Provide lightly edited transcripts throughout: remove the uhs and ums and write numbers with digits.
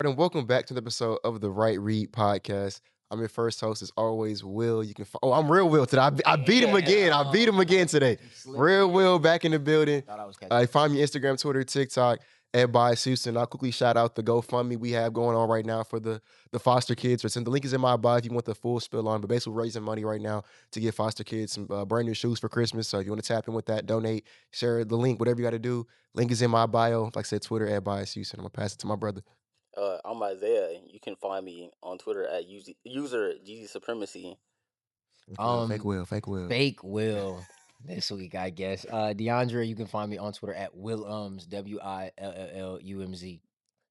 And welcome back to the episode of the Right Read podcast. I'm your first host, as always, Will. You can. I'm Real Will today. I beat him again. I beat him again today. Real Will back in the building. Thought I was catching. Find me Instagram, Twitter, TikTok at Bias Houston. I'll quickly shout out the GoFundMe we have going on right now for the foster kids. The link is in my bio if you want the full spill on. But basically, we're raising money right now to get foster kids some brand new shoes for Christmas. So if you want to tap in with that, donate, share the link, whatever you got to do. Link is in my bio. Like I said, Twitter at Bias Houston. I'm gonna pass it to my brother. I'm Isaiah. You can find me on Twitter at user GZ Supremacy. Fake Will. Fake Will this week, I guess. DeAndre, you can find me on Twitter at Willums, WILLUMZ.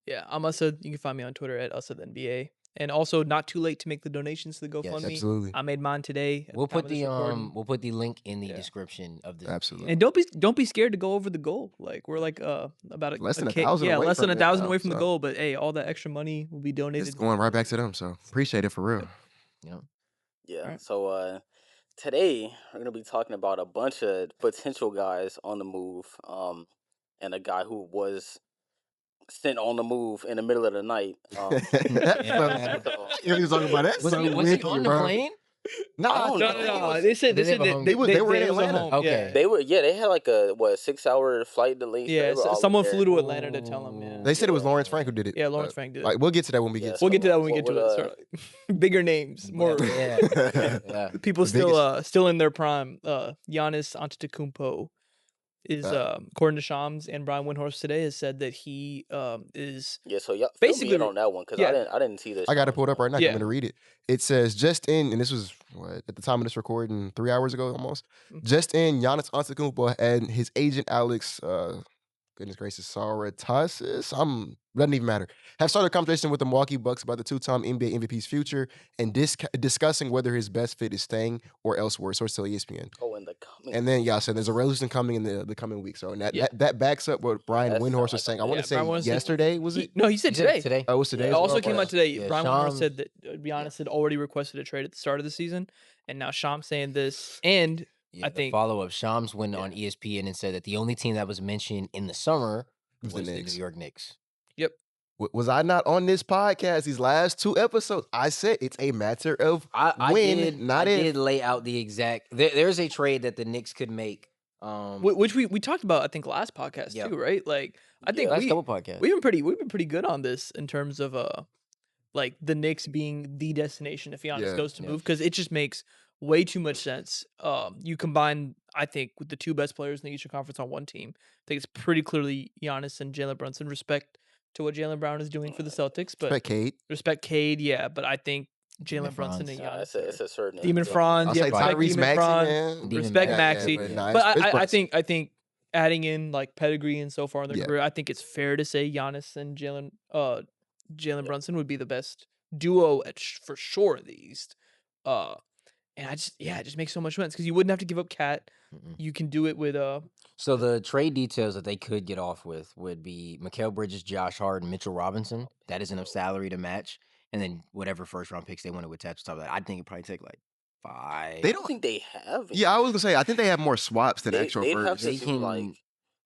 Yeah, I'm Usad. You can find me on Twitter at UsadNBA. And also, not too late to make the donations to the Yes, GoFundMe. Absolutely. I made mine today. at We'll time put of this the recording. we'll put the link in the Yeah. description of this. Absolutely. And don't be scared to go over the goal. Like we're like about Less than a K, 1,000 yeah, away less than from it 1,000 now, away from the so. goal. But hey, all that extra money will be donated. It's going right back to them. So appreciate it for real. Yeah. Alright. So today we're gonna be talking about a bunch of potential guys on the move, and a guy who was sent on the move in the middle of the night. Yeah. You was talking about that. Was so he wicked, on the bro. plane? Nah, don't No, know. no, no. They said Did they have a that home They game? were in it was a Atlanta. home. Okay. They had like a 6-hour flight delay. so Yeah, they were all someone there. flew to Atlanta to tell them. Yeah, They said it was Lawrence Frank who did it. yeah. Lawrence Frank did it. Like, we'll get to that when we Yeah, get We'll to get to that when we what get to it. would, Sorry. Bigger names, more Yeah. it. Yeah. people The still in their prime. Giannis Antetokounmpo is according to Shams and Brian Windhorst today has said that he is Yeah. So y'all Basically, basically on that one because yeah. I didn't see this. I got it pulled up right now. Yeah. I'm going to read it. It says, just in, and this was, at the time of this recording, 3 hours ago almost. Mhm. Just in, Giannis Antetokounmpo and his agent, Alex, goodness gracious, Sauratasis, doesn't even matter, have started a conversation with the Milwaukee Bucks about the two-time NBA MVP's future and discussing whether his best fit is staying or elsewhere, source tell ESPN. Oh, in the coming. And then, yeah, so there's a resolution coming in the coming week. So and Yeah. that backs up what Brian That Windhorst sound was like saying. a- I want Yeah, to say Brian Windhorst said- yesterday, was it? No, he said He said today. Oh, it was today. It as also well? came Okay. out today. Yeah, Brian Windhorst Shams- said that Giannis had already requested a trade at the start of the season, and now Shams saying this. And Yeah, I the think- follow-up. Shams went Yeah. on ESPN and said that the only team that was mentioned in the summer Was was the the Knicks. New York Knicks. Was I not on this podcast these last 2 episodes? I said it's a matter of I when, did, not I if. did lay out the exact. There's a trade that the Knicks could make. which we talked about, I think last podcast Yeah. too, right? Like I think last we couple podcasts. we've been pretty good on this in terms of like the Knicks being the destination if Giannis Yeah. goes to Yeah. move, because it just makes way too much sense. You combine, I think, with the two best players in the Eastern Conference on one team. I think it's pretty clearly Giannis and Jalen Brunson. Respect to what Jalen Brown is doing for the Celtics, but Respect Cade. respect Cade, yeah. But I think Demon Jalen Brunson and Franz. Giannis. It's a certain Demon yeah. Franz, I'll yeah, say respect Tyrese Demon Maxey, Franz. man. Demon Respect Maxey. Maxey. nah, But it's I Brunson. think adding in like pedigree and so far in their Yeah. career, I think it's fair to say Giannis and Jalen Brunson would be the best duo for sure in the East. And it just makes so much sense because you wouldn't have to give up Cat. Mm-mm. You can do it with So the trade details that they could get off with would be Mikal Bridges, Josh Hart, and Mitchell Robinson. That is enough salary to match, and then whatever first round picks they want to attach to top of that. I think it'd probably take like 5. They I don't. don't think they have. it. Yeah, I was gonna say I think they have more swaps than They- actual they'd have firsts. to They do, can like-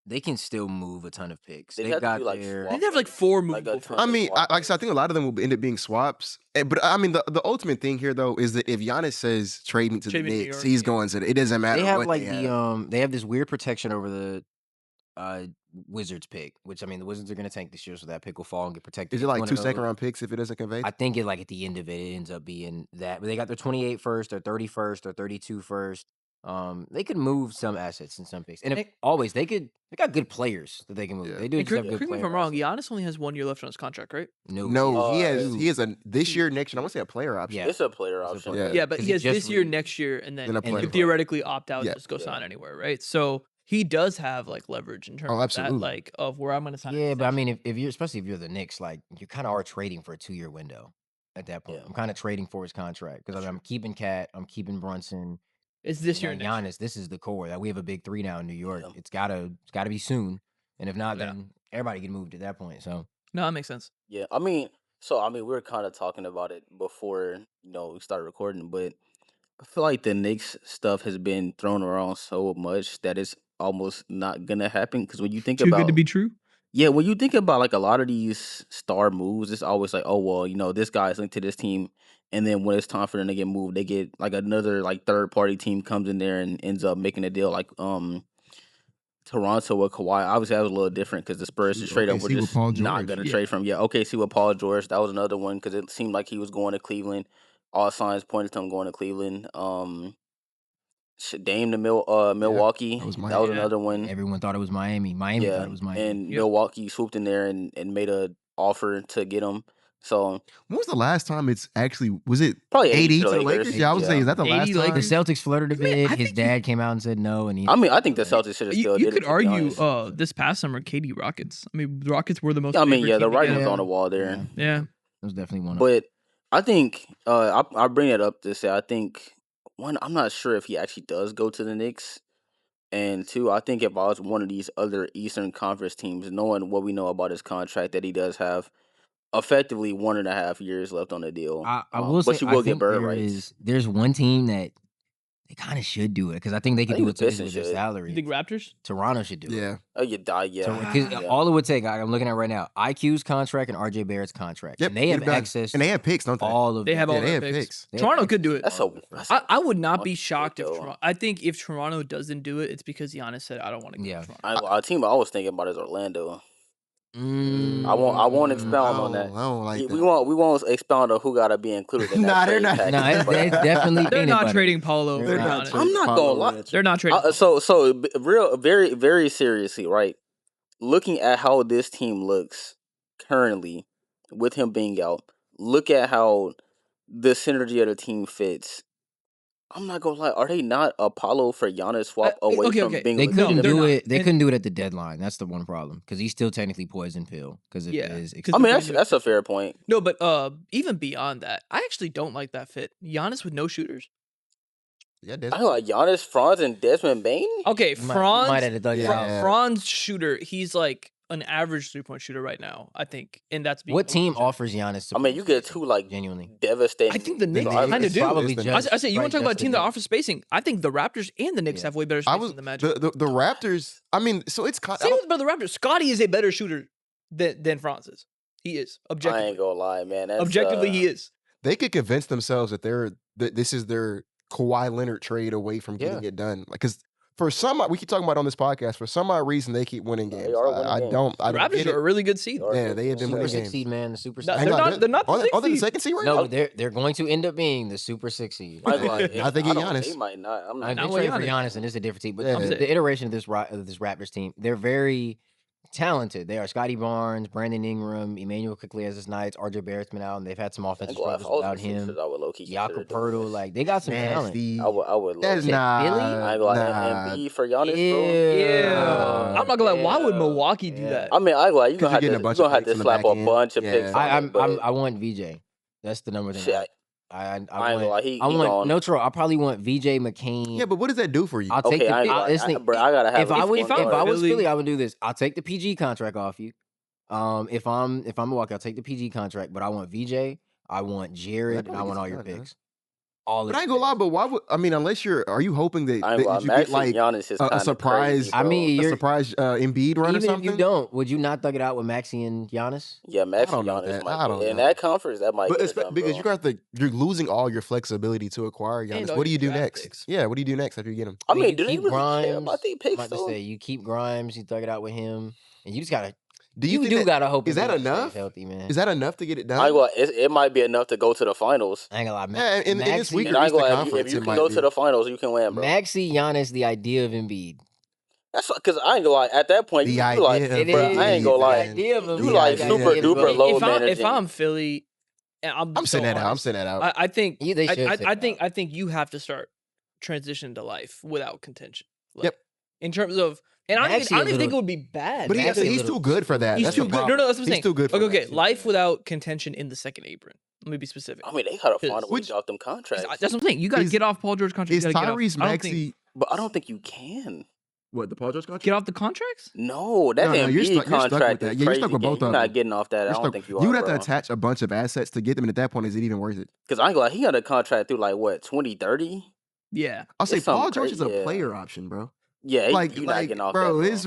they can still move a ton of picks. They'd They've have to got do, like, their I swap. think they have like 4 Like a movable ton- firsts. I mean, swap like I said, I think a lot of them will end up being swaps. But I mean, the ultimate thing here though is that if Giannis says trade me to the Trade me to New Knicks, York, he's yeah. going to. It doesn't matter. they have what like they the have. they have this weird protection over the Wizards pick, which I mean the Wizards are gonna tank this year, so that pick will fall and get protected. Is it It's like one 2 of second those. round picks if it doesn't convey? I think it like at the end of it, it ends up being that. But they got their 28 first, their 31st, their 32 first. They could move some assets in some picks, and Hey- always they got good players that they can move. Yeah. They do And just have good correct me if players. I'm wrong. Giannis only has 1 year left on his contract, right? No, he has Uh, he has a this year, next year. I want to say a player option. Yeah. It's a player It's a option. player. Yeah. Yeah, but 'Cause he he has just this year, re- next year, and then Then a he player. could theoretically opt out Yeah. and just go Yeah. sign anywhere, right? So he does have like leverage in terms of that, absolutely. like of where I'm going to sign. an Yeah, but I extension. mean, if you're especially if you're the Knicks, like you kind of are trading for a 2-year window at that point. Yeah. I'm kind of trading for his contract because I'm keeping Cat, I'm keeping Brunson. It's this year. Now and next Giannis, this is the core. That we have a big 3 now in New York. Yeah. It's gotta be soon, and if not, Yeah. then everybody get moved at that point. So No, that makes sense. Yeah, I mean, we were kind of talking about it before we started recording, but I feel like the Knicks stuff has been thrown around so much that it's almost not gonna happen. Because when you think Too about good to be true. Yeah, when you think about like a lot of these star moves, it's always like, oh well, this guy's linked to this team, and then when it's time for them to get moved, they get like another like third party team comes in there and ends up making a deal. Like Toronto with Kawhi. Obviously, that was a little different because the Spurs just straight up were OKC with just Paul not George. going to Yeah. trade from. Yeah, OKC with Paul George. That was another one because it seemed like he was going to Cleveland. All signs pointed to him going to Cleveland. Dame to Milwaukee. that was That Miami. was Yeah. another one. Everyone thought it was Miami. Miami thought Yeah, it was Miami. and Yep. Milwaukee swooped in there and made a offer to get him. So When was the last time it's actually was it probably AD AD to the Lakers? Yeah, I was saying, is that the 80 last time? Lakers. The Celtics flirted a I mean, bit. I His think dad came out and said no, and he. I mean, I think the Celtics should have still You did could it. To be argue honest. this past summer, KD Rockets. I mean, the Rockets were the most. I mean, favored yeah, team the to writing get was him. on the wall there. Yeah. That was definitely one of them. But I think I bring it up to say I think one, I'm not sure if he actually does go to the Knicks, and two, I think if I was one of these other Eastern Conference teams, knowing what we know about his contract, that he does have effectively 1.5 years left on the deal. I will say, but you I will get think bird rights. there's one team that they kind of should do it because I think they I could think do the it easily Pistons with their should. salary. You think Raptors? Toronto should do it. Yeah. Oh, you die, yeah. Because Yeah. all it would take, I'm looking at right now, IQ's contract and RJ Barrett's contract. Yep. And they get have it done. access And they to have picks, don't they? all of They them. have all Yeah, they their have picks. picks. They have Toronto access could do to it. That's all a of them. that's I would not be Fucking shocked if though. Toronto. I think if Toronto doesn't do it, it's because Giannis said, "I don't want to go Yeah. to Toronto." a team I was thinking about is Orlando. I won't expound on that. I don't like We that. won't expound on who gotta be included in that Nah, they're trade not. package, No, it's but- definitely They're peanut not butter. trading Paulo. They're To be not honest. I'm not gonna lie. They're not trading. So real, very, very seriously, right? Looking at how this team looks currently, with him being out, look at how the synergy of the team fits. I'm not gonna lie. Are they not Apollo for Giannis swap away okay, from okay. being They No, couldn't they're do not. it. They And- couldn't do it at the deadline. That's the one problem because he's still technically poison pill. Because if Yeah, his 'cause I mean, they're that's putting a fair point. No, but even beyond that, I actually don't like that fit. Giannis with no shooters. Yeah, I like Giannis, Franz, and Desmond Bain. Okay, You might Franz. have to thug it Yeah. out. Franz shooter. He's like an average 3-point shooter right now. I think, and that's being What team overgenerous. offers Giannis? I mean, you get two like genuinely. devastating. I think the Knicks I- kinda it's do. probably Probably the just- I say you want to talk about a just the team that Knicks. offers spacing. I think the Raptors and the Knicks Yeah. have way better I spacing was than the Magic. the Raptors. I mean, so it's kind. Same with the Raptors. Scotty is a better shooter than Franz is. He is I objectively. ain't gonna lie, man. That's, Objectively, he is. They could convince themselves that this is their Kawhi Leonard trade away from getting Yeah. it done. Because for some, we keep talking about it on this podcast. For some odd reason, they keep winning They games. are winning I games. don't. The I don't Raptors get are it. a really good seed. Yeah, they have been Super winning six games. seed, man. The super No, six. Hang they're on, not- they're not the Are they sixth the seed. second seed right No, now? but they're going to end up being the super six seed. I, like, I think don't- Giannis. They might not. I'm I not. they Not trade with for Giannis. Giannis, and it's a different team. But Yeah. the iteration of this Raptors team, they're very talented. They are Scotty Barnes, Brandon Ingram, Emmanuel quickly as his Knights, RJ Barrett's been out, and they've had some offensive If I struggles was without the him. Sixers, I would low-key consider Jakob doing Pertl, this. like they got some talent. Nasty. I would That's low-key. not. Philly? I ain't gonna lie. Embiid for Giannis, bro. Yeah. I'm not gonna lie. Why would Yeah. Milwaukee do Yeah. that? I mean, I ain't gonna lie. You're 'Cause gonna you're getting a have bunch to of picks on the slap back a end. bunch of Yeah. picks on it. But I want VJ. That's the number thing. shit, I I ain't gonna lie. He I want gone. no troll. I probably want VJ McCain. Yeah, but what does that do for you? I'll take Okay, the I ain't gonna lie. this thing. Bro, I gotta have. If I was if I'm Philly, Philly- I would do this. I'll take the PG contract off you. If I'm Milwaukee, I'll take the PG contract, but I want VJ, I want Jared, and I probably want all gets your done, huh? picks. All But of I ain't gonna lie. But why would I mean? Unless are you hoping that, I ain't gonna that you lie. get Maxi like Giannis is a kinda surprise- crazy, I bro. mean, a you're surprise Embiid run or even something? if you don't, would you not thug it out with Maxi and Giannis? Yeah, Maxi don't know Giannis that. might I don't get, in know. that conference that might But get it done, because bro. you're losing all your flexibility to acquire Giannis. all What do your you do draft next? picks. Yeah, what do you do next after you get him? I mean, you do they keep really care Grimes. about their I'm picks about to though? say you keep Grimes, you thug it out with him, and you just gotta. Do You think do that- gotta hope is that Embiid stays enough? Healthy, man. Is that enough to get it done? I ain't gonna, it might be enough to go to the finals. I ain't gonna lie. Yeah, in this Maxey- week- And I ain't Eastern gonna lie, if Conference, you it can might go be. to the finals, you can win, bro. Maxi, Giannis, the idea of Embiid. That's because I ain't gonna lie. At that point, The you idea like, of It bro, is. I ain't gonna The lie. idea of You Embiid, like the super idea of duper Embiid. low if managing. I'm Philly, and I'm I'm so saying that out. I'm honest, saying that out. I think Yeah, they should sit I it think out. I think you have to start transitioning to life without contention. Like, Yep. In terms of, and I don't Maxey even a think it little- would be bad. But Maxey because a he's little- too good for that. he's That's too the good. No, problem. no, that's what I'm He's saying. too good for Okay, that. life without contention in the second apron. Let me be specific. I mean, they gotta find a way Which- to off them contracts, That's what I'm saying. You got to Is- get off Paul George contract. Is You gotta get off- Tyrese I don't think- Maxey but I don't think you can. what the Paul George contract? get off the contracts? No, that No, you're Embiid stuck- you're stuck with contract that. is Yeah, you're crazy. stuck with both You're of not them. getting off that. I You're don't stuck- think you you are, would have to bro. attach a bunch of assets to get them, and at that point, is it even worth it? Because I ain't gonna lie, he got a contract through like what 2030. Yeah. I'll say It's something Paul George is a crazy, yeah. player option, bro. Yeah, Like, you not getting off bro, that, it's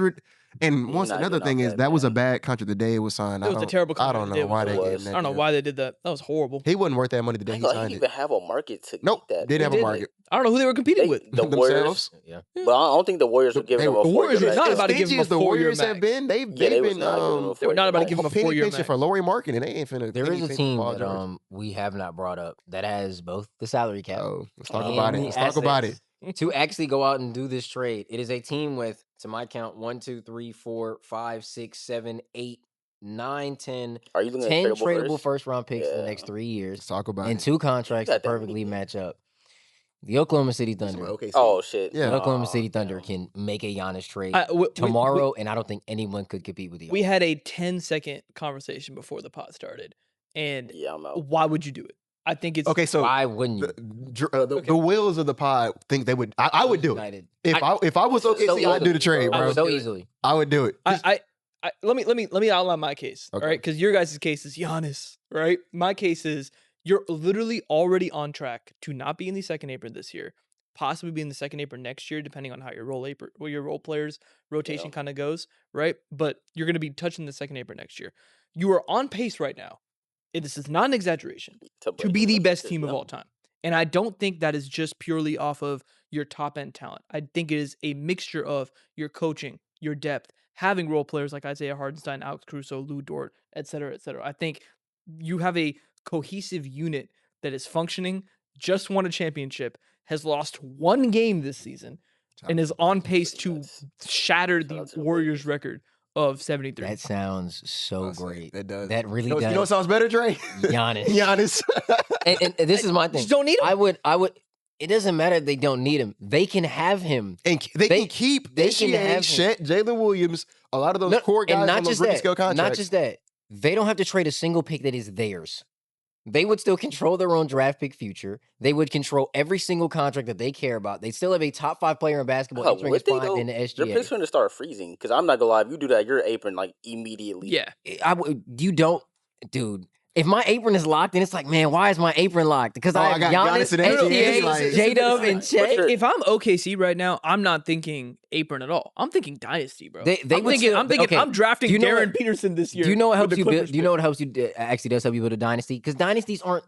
And He once not another getting thing off is that, that was a man. bad contract the day it was signed. It was a terrible I contract don't to do know it. why It they gave him was. that I don't know deal. why they did that. That was horrible. He wasn't worth that money the day I he thought he signed didn't it. even have a market to Nope, get that. didn't have a did. market. I don't know who they were competing with. The Warriors. Themselves. Yeah. But I don't think the Warriors were giving They him were- a The 4-year Warriors are max. not As about to give stingy him a as the 4-year Warriors have max. been, Yeah, they was been not giving him a They were not 4-year about to max. give him a penny 4-year pinching max. for Lauri Markkanen, and they ain't finna. There penny is a pinch team Paul that George. we have not brought up that has both the salary cap Oh, let's talk and about it. the Let's talk about it. assets to actually go out and do this trade. It is a team with, to my count, 1, 2, 3, 4, 5, 6, 7, 8, 9, 10, Are you looking at 10 tradable tradable first? first round picks in the Yeah. next 3 years, Let's talk about and it. 2 contracts got that that many, perfectly man. match up. The Oklahoma City Thunder. Okay, Oh shit. Yeah. The Oklahoma Aw, City Thunder damn. can make a Giannis trade We tomorrow, and I don't think anyone could compete with the Giannis. had a 10-second conversation before the pod started, and Yeah, I'm out. why would you do it? I think it's Okay, so Why wouldn't you? the wheels of the pod think they would. I would do it. United. If I was So OKC, I'd do the trade, bro. bro. So do it. easily. I would do it. Let me outline my case. Okay. All right, because your guys' case is Giannis, right? My case is you're literally already on track to not be in the second apron this year, possibly be in the second apron next year, depending on how your role players rotation kind of goes, right? But you're going to be touching the second apron next year. You are on pace right now, and this is not an exaggeration, to break be the records, best team of yeah. all time. And I don't think that is just purely off of your top end talent. I think it is a mixture of your coaching, your depth, having role players like Isaiah Hardenstein, Alex Caruso, Lou Dort, et cetera, et cetera. I think you have a cohesive unit that is functioning, just won a championship, has lost one game this season, and is on pace to Nuts. shatter Shout the out to the Warriors Warriors. record of 73. That sounds so I'll say great. That does. That really You know does. what sounds better, Dre? Giannis. Giannis. And this is my thing. Just don't need him. I would. It doesn't matter if they don't need him. They can have him. And they can keep they SGA, can have him. Shet, Jalen Williams, a lot of those No, core guys and not on those just rookie that. scale contracts. Not just that. They don't have to trade a single pick that is theirs. They would still control their own draft pick future. They would control every single contract that they care about. They still have a top 5 player in basketball entering his Would they prime though? in the Their SGA. picks going to start freezing because I'm not gonna lie. If you do that, your apron like immediately. Yeah. You don't, dude. If my apron is locked, then it's like, man, why is my apron locked? Because I got have Giannis Giannis, and SGA, SGA, like- J-Dub, and But Chet. you're- If I'm OKC right now, I'm not thinking apron at all. I'm thinking dynasty, bro. They I'm would thinking. still- I'm thinking. okay. I'm drafting Do you know Darren what- Peterson this year. Do you know what with helps the you build? Clippers Do you know pick. what helps you actually does help you build a dynasty? Because dynasties aren't.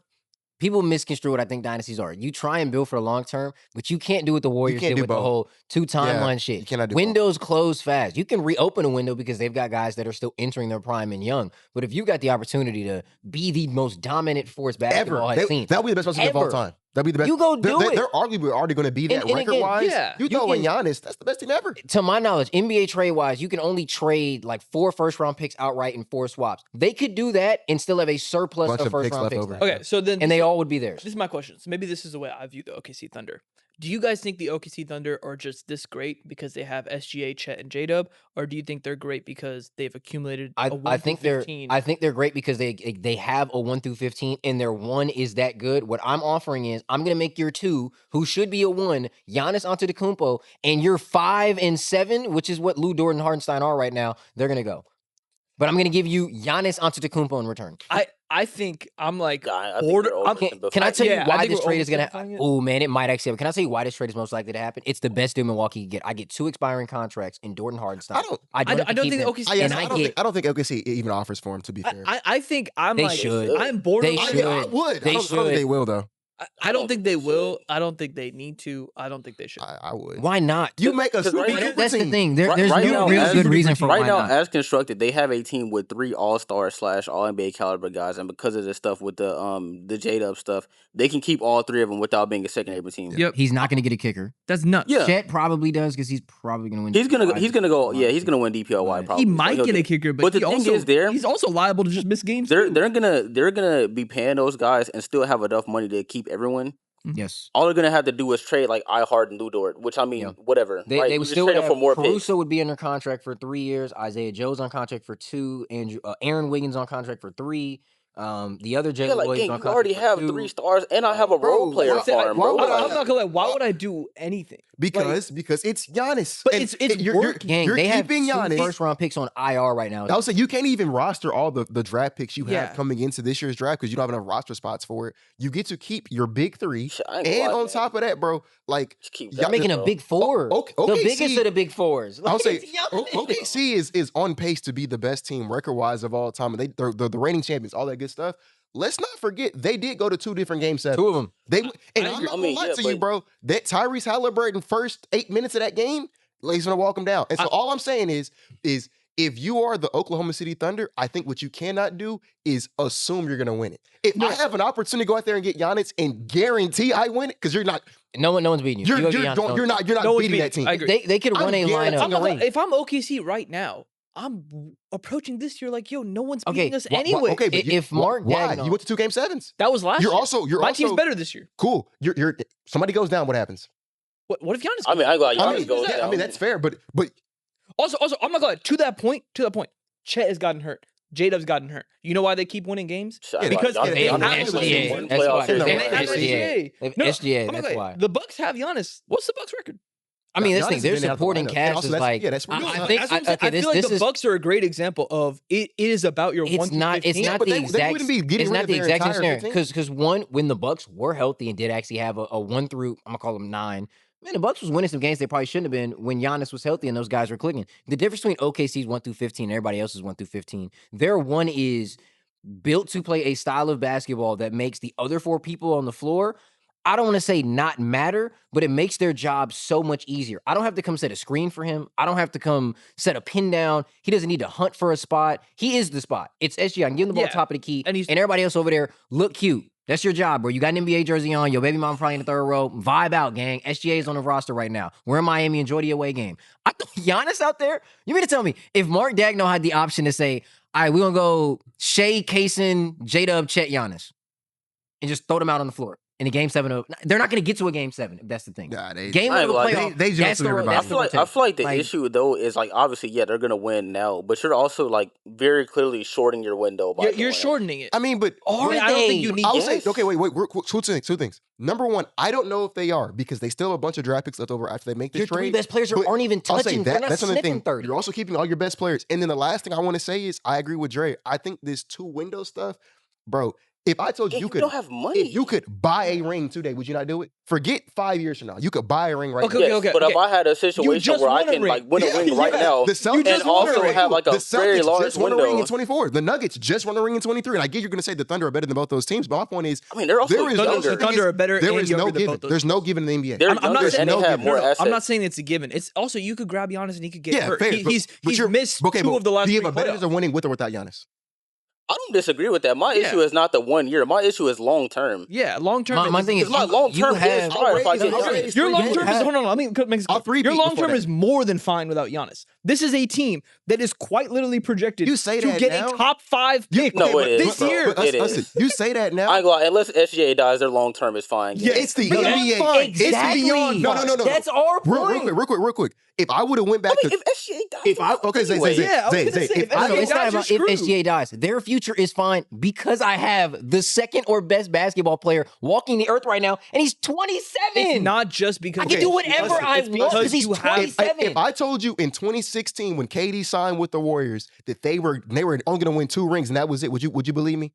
People misconstrue what I think dynasties are. You try and build for the long term, but you can't do what the Warriors can't did do with the both. whole 2 timeline You shit. cannot do both. Windows close fast. You can reopen a window because they've got guys that are still entering their prime and young. But if you got the opportunity to be the most dominant force basketball has seen, That would be the best basketball of all Ever. time. That'd be the best. You go do it. They're arguably already going to be that And again, record-wise. yeah, you you throw in can- Giannis, that's the best team ever. to my knowledge, NBA trade wise, you can only trade like 4 first round picks outright and 4 swaps. They could do that and still have a surplus Bunch of of first picks round left picks. over. left. Okay, so then And they all would be theirs. This is my question. So maybe this is the way I view the OKC Thunder. Do you guys think the OKC Thunder are just this great because they have SGA, Chet, and J-Dub, or do you think they're great because they've accumulated a 1 I think through they're 15? I think they're great because they have a 1 through 15 and their 1 is that good. What I'm offering is I'm gonna make your 2, who should be a 1, Giannis Antetokounmpo, and your 5 and 7, which is what Lou Dort and Hardenstein are right now. They're gonna go, but I'm gonna give you Giannis Antetokounmpo in return. I think I'm like I think border. they're I'm- Can I tell Yeah, you I why think this we're trade is gonna? oversimplifying it. Oh man, it might actually happen. Can I tell you why this trade is most likely to happen? It's the best deal Milwaukee can get. I get 2 expiring contracts in Dort and Hardenstein. I don't- I don't think the OKC and I don't think OKC even offers for him, to be fair. I think I'm They like should. I'm borderline. They I should. would. They I don't think should. they will, though. I don't think they will. I don't think they need to. I don't think they should. I would. Why not? You make a Because super right now- duper That's the team. thing. There's Right no now, real as- good reason for right why now, not. as constructed, they have a team with 3 All-Star / All NBA caliber guys, and because of the stuff with the J-Dub stuff, they can keep all 3 of them without being a second apron team. Yep, He's not going to get a kicker. that's nuts. Yeah. Chet probably does because he's probably going to win. He's gonna DPOY. go. Yeah, he's gonna win DPOY Right. probably. He So might he'll get a kicker, but the he thing also, is, he's also liable to just miss games. they're too. they're gonna be paying those guys and still have enough money to keep everyone. Yes. All they're gonna have to do is trade like iHeart and Lou Dort, which I mean, Yeah. whatever. They right? would You just still trade have them for more Caruso picks. would be under contract for 3 years. Isaiah Joe's on contract for 2. Aaron Wiggins on contract for 3. The other Yeah, Jalen like, Williams gang, on you already contract have for 3 2. stars, and I have a role Bro, player why- farm, bro. why would I- I'm not gonna lie. Why would I do anything? Because it's Giannis. But And it's working. Gang, they have keeping 2 Giannis. first-round picks on IR right now. I would say you can't even roster all the draft picks you Yeah. have coming into this year's draft because you don't have enough roster spots for it. You get to keep your big 3, Shit, I ain't gonna and lie, on man. top of that, bro, like Just keep They're that, making a bro. big 4. okay, the OKC biggest of the big 4s. I'll say It's Giannis. OKC is on pace to be the best team record-wise of all time, and they're the reigning champions, all that good stuff. Let's not forget they did go to 2 different game 7s. 2 of them. And I'm agree. not I gonna mean, lie yeah, to you, but- bro. That Tyrese Halliburton first 8 minutes of that game, he's gonna walk him down. And so all I'm saying is if you are the Oklahoma City Thunder, I think what you cannot do is assume you're gonna win it. If I have an opportunity to go out there and get Giannis and guarantee I win it, because you're not, No one's beating you. you're You go get Giannis, not No one's beating that team. I agree. They could I'm run a guaranteeing lineup. I'm not ring. gonna, if I'm OKC right now, I'm approaching this year like, yo, no one's Okay, beating us Why- anyway. okay, but If Mark why? Daigneault- You went to 2 game 7s. That was last You're year. also My team's better this year. cool. You're somebody goes down. What happens? What if Giannis? I mean, I got I Giannis mean, goes yeah, down. I mean that's fair, but also, I'm not gonna lie. To that point, Chet has gotten hurt. J-Dub's gotten hurt. You know why they keep winning games? Shit, I Yeah, got because Giannis they goes have down. SGA. One That's playoff why. series. They And have they have SGA. SGA. They have SGA, I'm not that's gonna why. lie. The Bucks have Giannis. What's the Bucks record? I mean, this Giannis thing, has their been out the supporting lineup. And cast also is that's- like. yeah, that's where I you I go. think. That's what I'm saying. Okay, I feel like this the is. Bucks are a great example of it is about your 1 It's through not. 15. It's not but the they exact. wouldn't be getting It's rid not of the their exact entire scenario 15. because one, when the Bucks were healthy and did actually have a 1 through, I'm gonna call them 9. Man, the Bucks was winning some games they probably shouldn't have been when Giannis was healthy and those guys were clicking. The difference between OKC's 1 through 15 and everybody else's 1 through 15, their 1 is built to play a style of basketball that makes the other 4 people on the floor, I don't want to say not matter, but it makes their job so much easier. I don't have to come set a screen for him. I don't have to come set a pin down. He doesn't need to hunt for a spot. He is the spot. It's SGA. I can give him the ball Yeah, top of the key, and and, he's- everybody else over there look cute. That's your job, bro. You got an NBA jersey on. Your baby mom probably in the 3rd row. Vibe out, gang. SGA is on the roster right now. We're in Miami. Enjoy the away game. I thought Giannis out there. You mean to tell me if Mark Daigneault had the option to say, all right, we're going to go Shea, Kaysen, J-Dub, Chet, Giannis, and just throw them out on the floor in a game 7 of, they're not going to get to a game 7 if that's the thing. Nah, Game I 1 ain't of the gonna lie, playoff, they just that's do the everybody. I feel like the issue though is like obviously they're gonna win now, but you're also like very clearly shorting your window by You're doing it. shortening it. I mean, but Are I don't think you need. I would Yes. say, okay, wait, two things. Number one, I don't know if they are because they still have a bunch of draft picks left over after they make this Your trade. 3 best players But aren't even I'll say touching. They're not that's another sniffing thing. 30. You're also keeping all your best players. And then the last thing I want to say is I agree with Dre. I think this 2 window stuff, bro. If I told you Yeah, you you could, don't have money. if you could buy a ring today, would you not do it? Forget 5 years from now. You could buy a ring right Okay, now. Yes, but if I had a situation just where I won a can ring. like win a ring right now, The Celtics and also have like a the very Celtics large just won a ring window. in 24. The Nuggets just won a ring in 23. And I get you're going to say the Thunder are better than both those teams, but my point is I mean, they're also there is younger. no The Thunder are better There and is younger no than given. both those There's no given in the NBA. They're I'm not younger saying and they no have given. more I'm assets. not saying it's a given. It's also you could grab Giannis and he could get Yeah, hurt. fair. He's you're- missed okay, 2 of the last 3 but better playoffs. are winning with or without Giannis. I don't disagree with that. My Yeah. issue is not the 1 year. My issue is long term. Yeah, long term. My thing is, Because my long you term have- is fine if I get I'll Giannis. raise Your three long games. term is hold on. Let me make this I'll clear. three Your beat long before term that. is more than fine without Giannis. This is a team that is quite literally projected You say to that get now? a top 5 pick. No, it is, this bro. year. It is. You say that now. I ain't gonna lie, unless SGA dies, their long term is fine. Yeah, it's the Beyond NBA. fine. Exactly. It's beyond. No. That's our point. Real quick. If I would have went back I mean, to, if SGA dies, if I okay, Zay, anyway. Yeah, I was gonna say, if I SGA know it's not dies, about you're if screwed. SGA dies. Their future is fine because I have the second or best basketball player walking the earth right now, and he's 27. It's not just because I can do whatever I it's want because he's you have- 27. if I told you in 2016 when KD signed with the Warriors that they were only going to win 2 rings and that was it, would you believe me?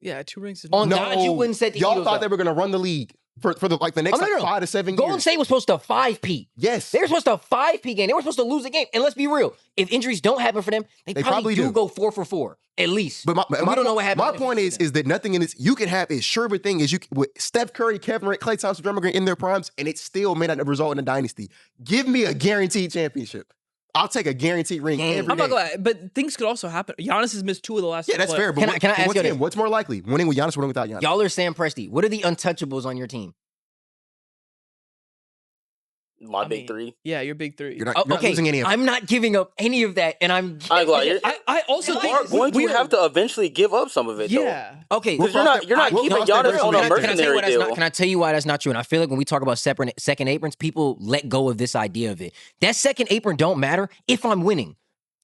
Yeah, 2 rings is On No, God, you wouldn't set the y'all Eagles thought up. they were going to run the league for the next Oh, no, no. 5 to 7 Golden years. State was supposed to 5-peat. Yes, They were supposed to 5-peat game. They were supposed to lose a game. And let's be real. If injuries don't happen for them, they probably do go 4 for 4 at least. But we don't know what happened. My point is that nothing in this you can have as sure of a thing as you with Steph Curry, Kevin Durant, Klay Thompson, Draymond Green in their primes, and it still may not result in a dynasty. Give me a guaranteed championship. I'll take a guaranteed ring Damn. every I'm not day. gonna lie, but things could also happen. Giannis has missed 2 of the last. Yeah, that's fair. But Can I ask once you again, this? what's more likely? Winning with Giannis or winning without Giannis? Y'all are Sam Presti. What are the untouchables on your team? My I big mean, 3. Yeah, your big 3. You're not losing any of them. I'm not giving up any of that, and I'm. I ain't gonna lie, you're- I also You think are going to have to eventually give up some of it, though. Yeah. Okay, Because you're not We'll keeping cross that Giannis bridge on when a we get there. mercenary deal. Can I tell you why that's not true? And I feel like when we talk about second aprons, people let go of this idea of it. That second apron don't matter if I'm winning.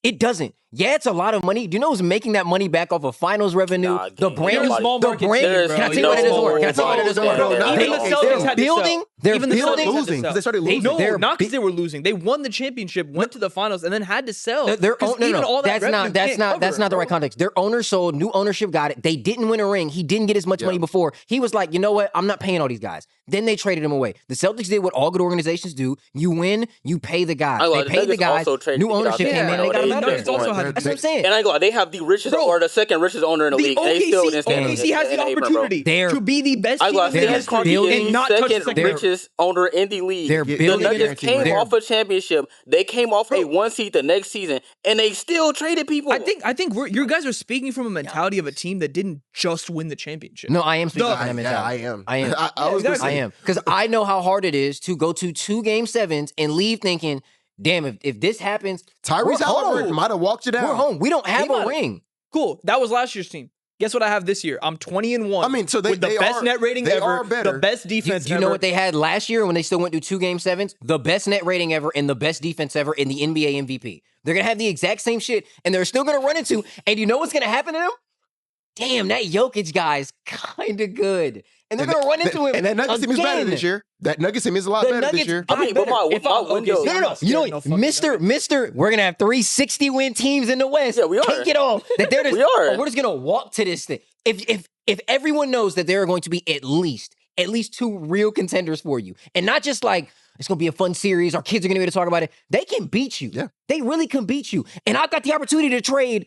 It doesn't. Yeah, it's a lot of money. Do you know who's making that money back off of finals revenue? Nah, The gang, brand, nobody- small the market brand. team, Can bro. I tell you what it doesn't work? Can I tell you what it doesn't work? No, no, Even the no, Celtics had to building. sell. They're Even the building. Celtics had to losing sell. because they started losing. No, They're not because they were losing. They won the championship, went to the finals, and then had to sell. Their 'Cause no, even no, all that that's revenue not that's can't not cover that's it, not the bro. right context. Their owner sold, new ownership got it. They didn't win a ring. He didn't get as much money before. He was like, you know what? I'm not paying all these guys. Then they traded him away. The Celtics did what all good organizations do. You win, you pay the guys. They paid the guys. New ownership came in. They got him out of there. also had That's what I'm saying. And I go, they have the richest Bro, or the second richest owner in the league. And they still didn't stand OKC has in the apron, bro. opportunity They're- to be the best I team go, in the Stan history Kroenke building- is and not the touch the second second. richest owner in the league. They're The building Nuggets came they're- off a championship. They came off a one seed the next season, and they still traded people. I think you guys are speaking from a mentality of a team that didn't just win the championship. No, I am speaking No. from that Yeah, mentality. I am. I am. I was gonna exactly. I say, am. Because I know how hard it is to go to 2 Game 7s and leave thinking, damn, if this happens, we're Tyrese Halliburton home. might have walked you down. We're home. We don't have He a might- ring. Cool. That was last year's team. Guess what I have this year? I'm 20-1. I mean, so with the they best are- net rating they ever, are better. the best Do defense you know ever. what they had last year when they still went to 2 Game 7s? The best net rating ever and the best defense ever in the NBA MVP. They're going to have the exact same shit, and they're still going to run into, and you know what's going to happen to them? Damn, that Jokic guy's kind of good. And they're going to run into him And that Nuggets team is better again. this year. That Nuggets team is a lot The better Nuggets this year. I mean, but my If I'm window. OKC, No, I'm no, no. not You know, scared of no fucking Mister, we're gonna have 3 60-win teams in the West. Yeah, we are. Take it all. That they're just, We are. oh, we're just gonna walk to this thing. If everyone knows that there are going to be at least 2 real contenders for you, and not just like it's gonna be a fun series, our kids are gonna be able to talk about it. They can beat you. Yeah. They really can beat you. And I've got the opportunity to trade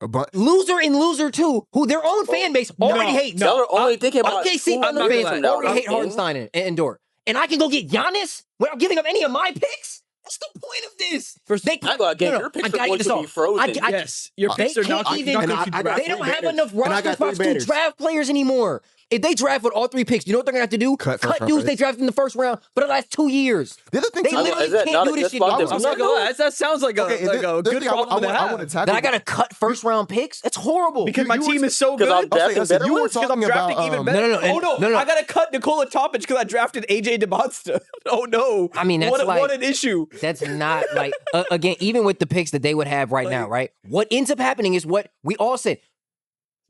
But loser and loser too, who their own fan base already hates. Y'all are only thinking about OKC two other years fans from now, already hate okay? Hardenstein and Dort. And I can go get Giannis without giving up any of my picks? That's the point of this. First, They I got game. Your picks I are gotta going get this to be off. frozen. yes, your They picks are not can't even- going and to I got They don't three have banners. enough And I roster got three spots to banners. draft players anymore. If they draft with all 3 picks, you know what they're gonna have to do? Cut first round dudes they picks. drafted in the first round for the last 2 years. the other thing They too, literally is that can't not do a this good shit. spot no to I'm more. not gonna lie. That sounds like a okay, like a good problem to I have. want to tackle. That I gotta cut first round picks. That's horrible. Because my you team were- is so 'Cause good. I'm drafting listen, better you were ones. Because I'm talking drafting about, even better. no, Oh no, no, no. I gotta cut Nikola Topic because I drafted AJ DeBonsta. Oh no. I mean, that's what like- an issue. That's not like again, even with the picks that they would have right now, right? What ends up happening is what we all said.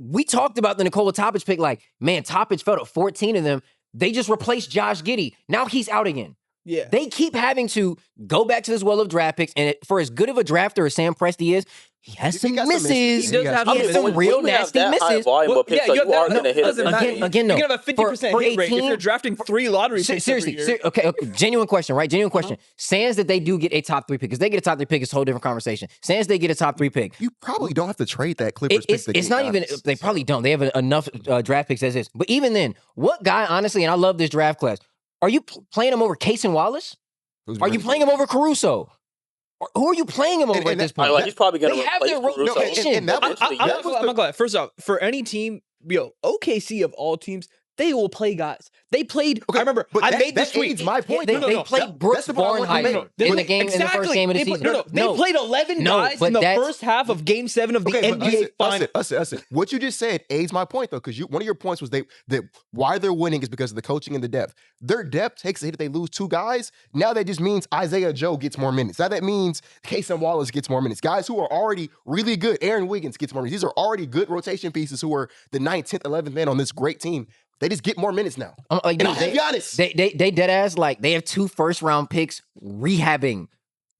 We talked about the Nikola Topic pick, like, man, Topic fell to 14 of them. They just replaced Josh Giddey. Now he's out again. Yeah. They keep having to go back to this well of draft picks, and for as good of a drafter as Sam Presti is, he has He some got some misses. misses. He does have He has some real nasty misses. Volume Well, of picks, yeah, so you you are have that- going to hit listen, them. Matt, Again, no. You're gonna have a 50% For hit rate if 18 you're drafting 3 lottery picks every year. Okay, genuine question, right? Genuine question. Sans that they do get a top 3 pick, because they get a top 3 pick, it's a whole different conversation. Sans they get a top 3 pick. You probably don't have to trade that Clippers pick. to It's get not even, Giannis. they probably don't. They have enough draft picks as is. But even then, what guy, honestly, and I love this draft class, are you playing him over Case and Wallace? Who's Are you better? playing him over Caruso? Or who are you playing him over And at this that- point? Like, he's probably going They to have replace their Caruso. rotation. and that was- eventually. I'm that not was gonna- I'm not gonna lie. First off, for any team, OKC of all teams, they will play guys. They played. Okay, I remember. but I that- made this that tweet. aids my point. They, No, no, they no. played That- Brooks that's the point I want to Barnhiver make. They in the played- game in the first exactly. game of the They played- season. no, they played 11 No, guys but in the that's- first half of Game 7 of the Okay, but NBA Finals. Us. What you just said aids my point though, because one of your points was that why they're winning is because of the coaching and the depth. Their depth takes a hit if they lose 2 guys. Now that just means Isaiah Joe gets more minutes. Now that means Casey Wallace gets more minutes. Guys who are already really good. Aaron Wiggins gets more minutes. These are already good rotation pieces who are the 9th, 10th, 11th man on this great team. They just get more minutes now. Like, And dude, I have Giannis. they dead ass, like, they have 2 first-round picks rehabbing.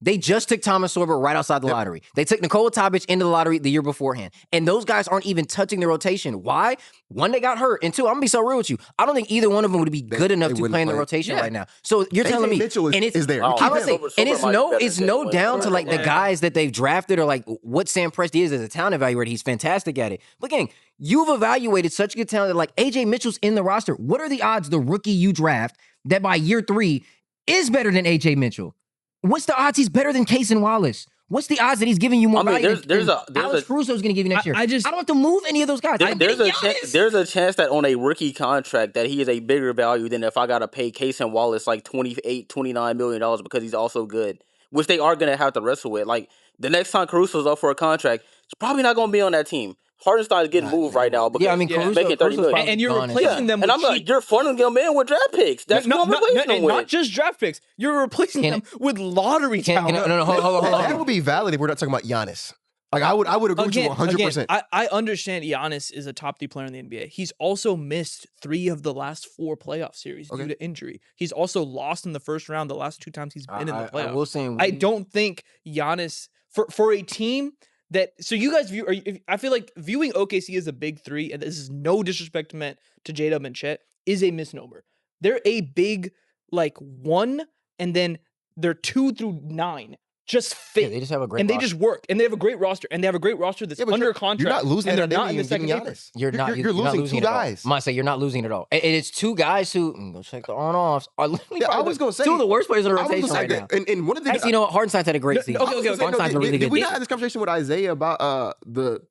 They just took Thomas Sorber right outside the lottery. They took Nikola Topic into the lottery the year beforehand. And those guys aren't even touching the rotation. Why? 1, they got hurt. And 2, I'm going to be so real with you. I don't think either one of them would be good enough they to wouldn't play in the play. rotation Yeah. right now. So you're AJ telling me. Mitchell and it's, is there. Oh, You I'm keep gonna him. say, Silver and it's might be no, better it's than no Jalen down to Williams. like the Yeah. guys that they've drafted or like what Sam Presti is as a talent evaluator. He's fantastic at it. But again, you've evaluated such good talent that like AJ Mitchell's in the roster. What are the odds the rookie you draft that by year 3 is better than AJ Mitchell? What's the odds he's better than Case and Wallace? What's the odds that he's giving you more I mean, value there's than a- Alex Caruso's going to give you next year? I just- I don't have to move any of those guys. I'm There's getting a Giannis. there's a chance that on a rookie contract that he is a bigger value than if I got to pay Case and Wallace like $28-29 million because he's also good, which they are going to have to wrestle with. Like the next time Caruso's up for a contract, he's probably not going to be on that team. Hardenstein is getting moved right now because Yeah, I mean, he's Caruso, making 30 Caruso's million. And you're gone. replacing them And with I'm like, cheap. you're funding them in with draft picks. That's not, what I'm replacing them and with. not just draft picks. You're replacing Can- them with lottery Can- talent. no, hold on. That would be valid if we're not talking about Giannis. Like I would agree with you 100%. I understand Giannis is a top 3 player in the NBA. He's also missed 3 of the last 4 playoff series due to injury. He's also lost in the first round the last 2 times he's been in the playoffs. I will say, I don't think Giannis for a team that you guys view. I feel like viewing OKC as a big 3, and this is no disrespect meant to J-Dub and Chet, is a misnomer. They're a big 1, and then they're 2 through 9. Just fit. Yeah, they just have a great and roster. they just work, and they have a great roster, and they have a great roster that's under contract. You're not losing, and that they're not in the second Giannis. You're losing 2 guys. I might say you're not losing at all. And it's 2 guys who go check the on-offs. Are literally I was going to say 2 of the worst players in the rotation right now. And one of the Actually, you know what? Hardenstein's had a great season. Hardenstein's a really good. Did we not have this conversation with Isaiah about the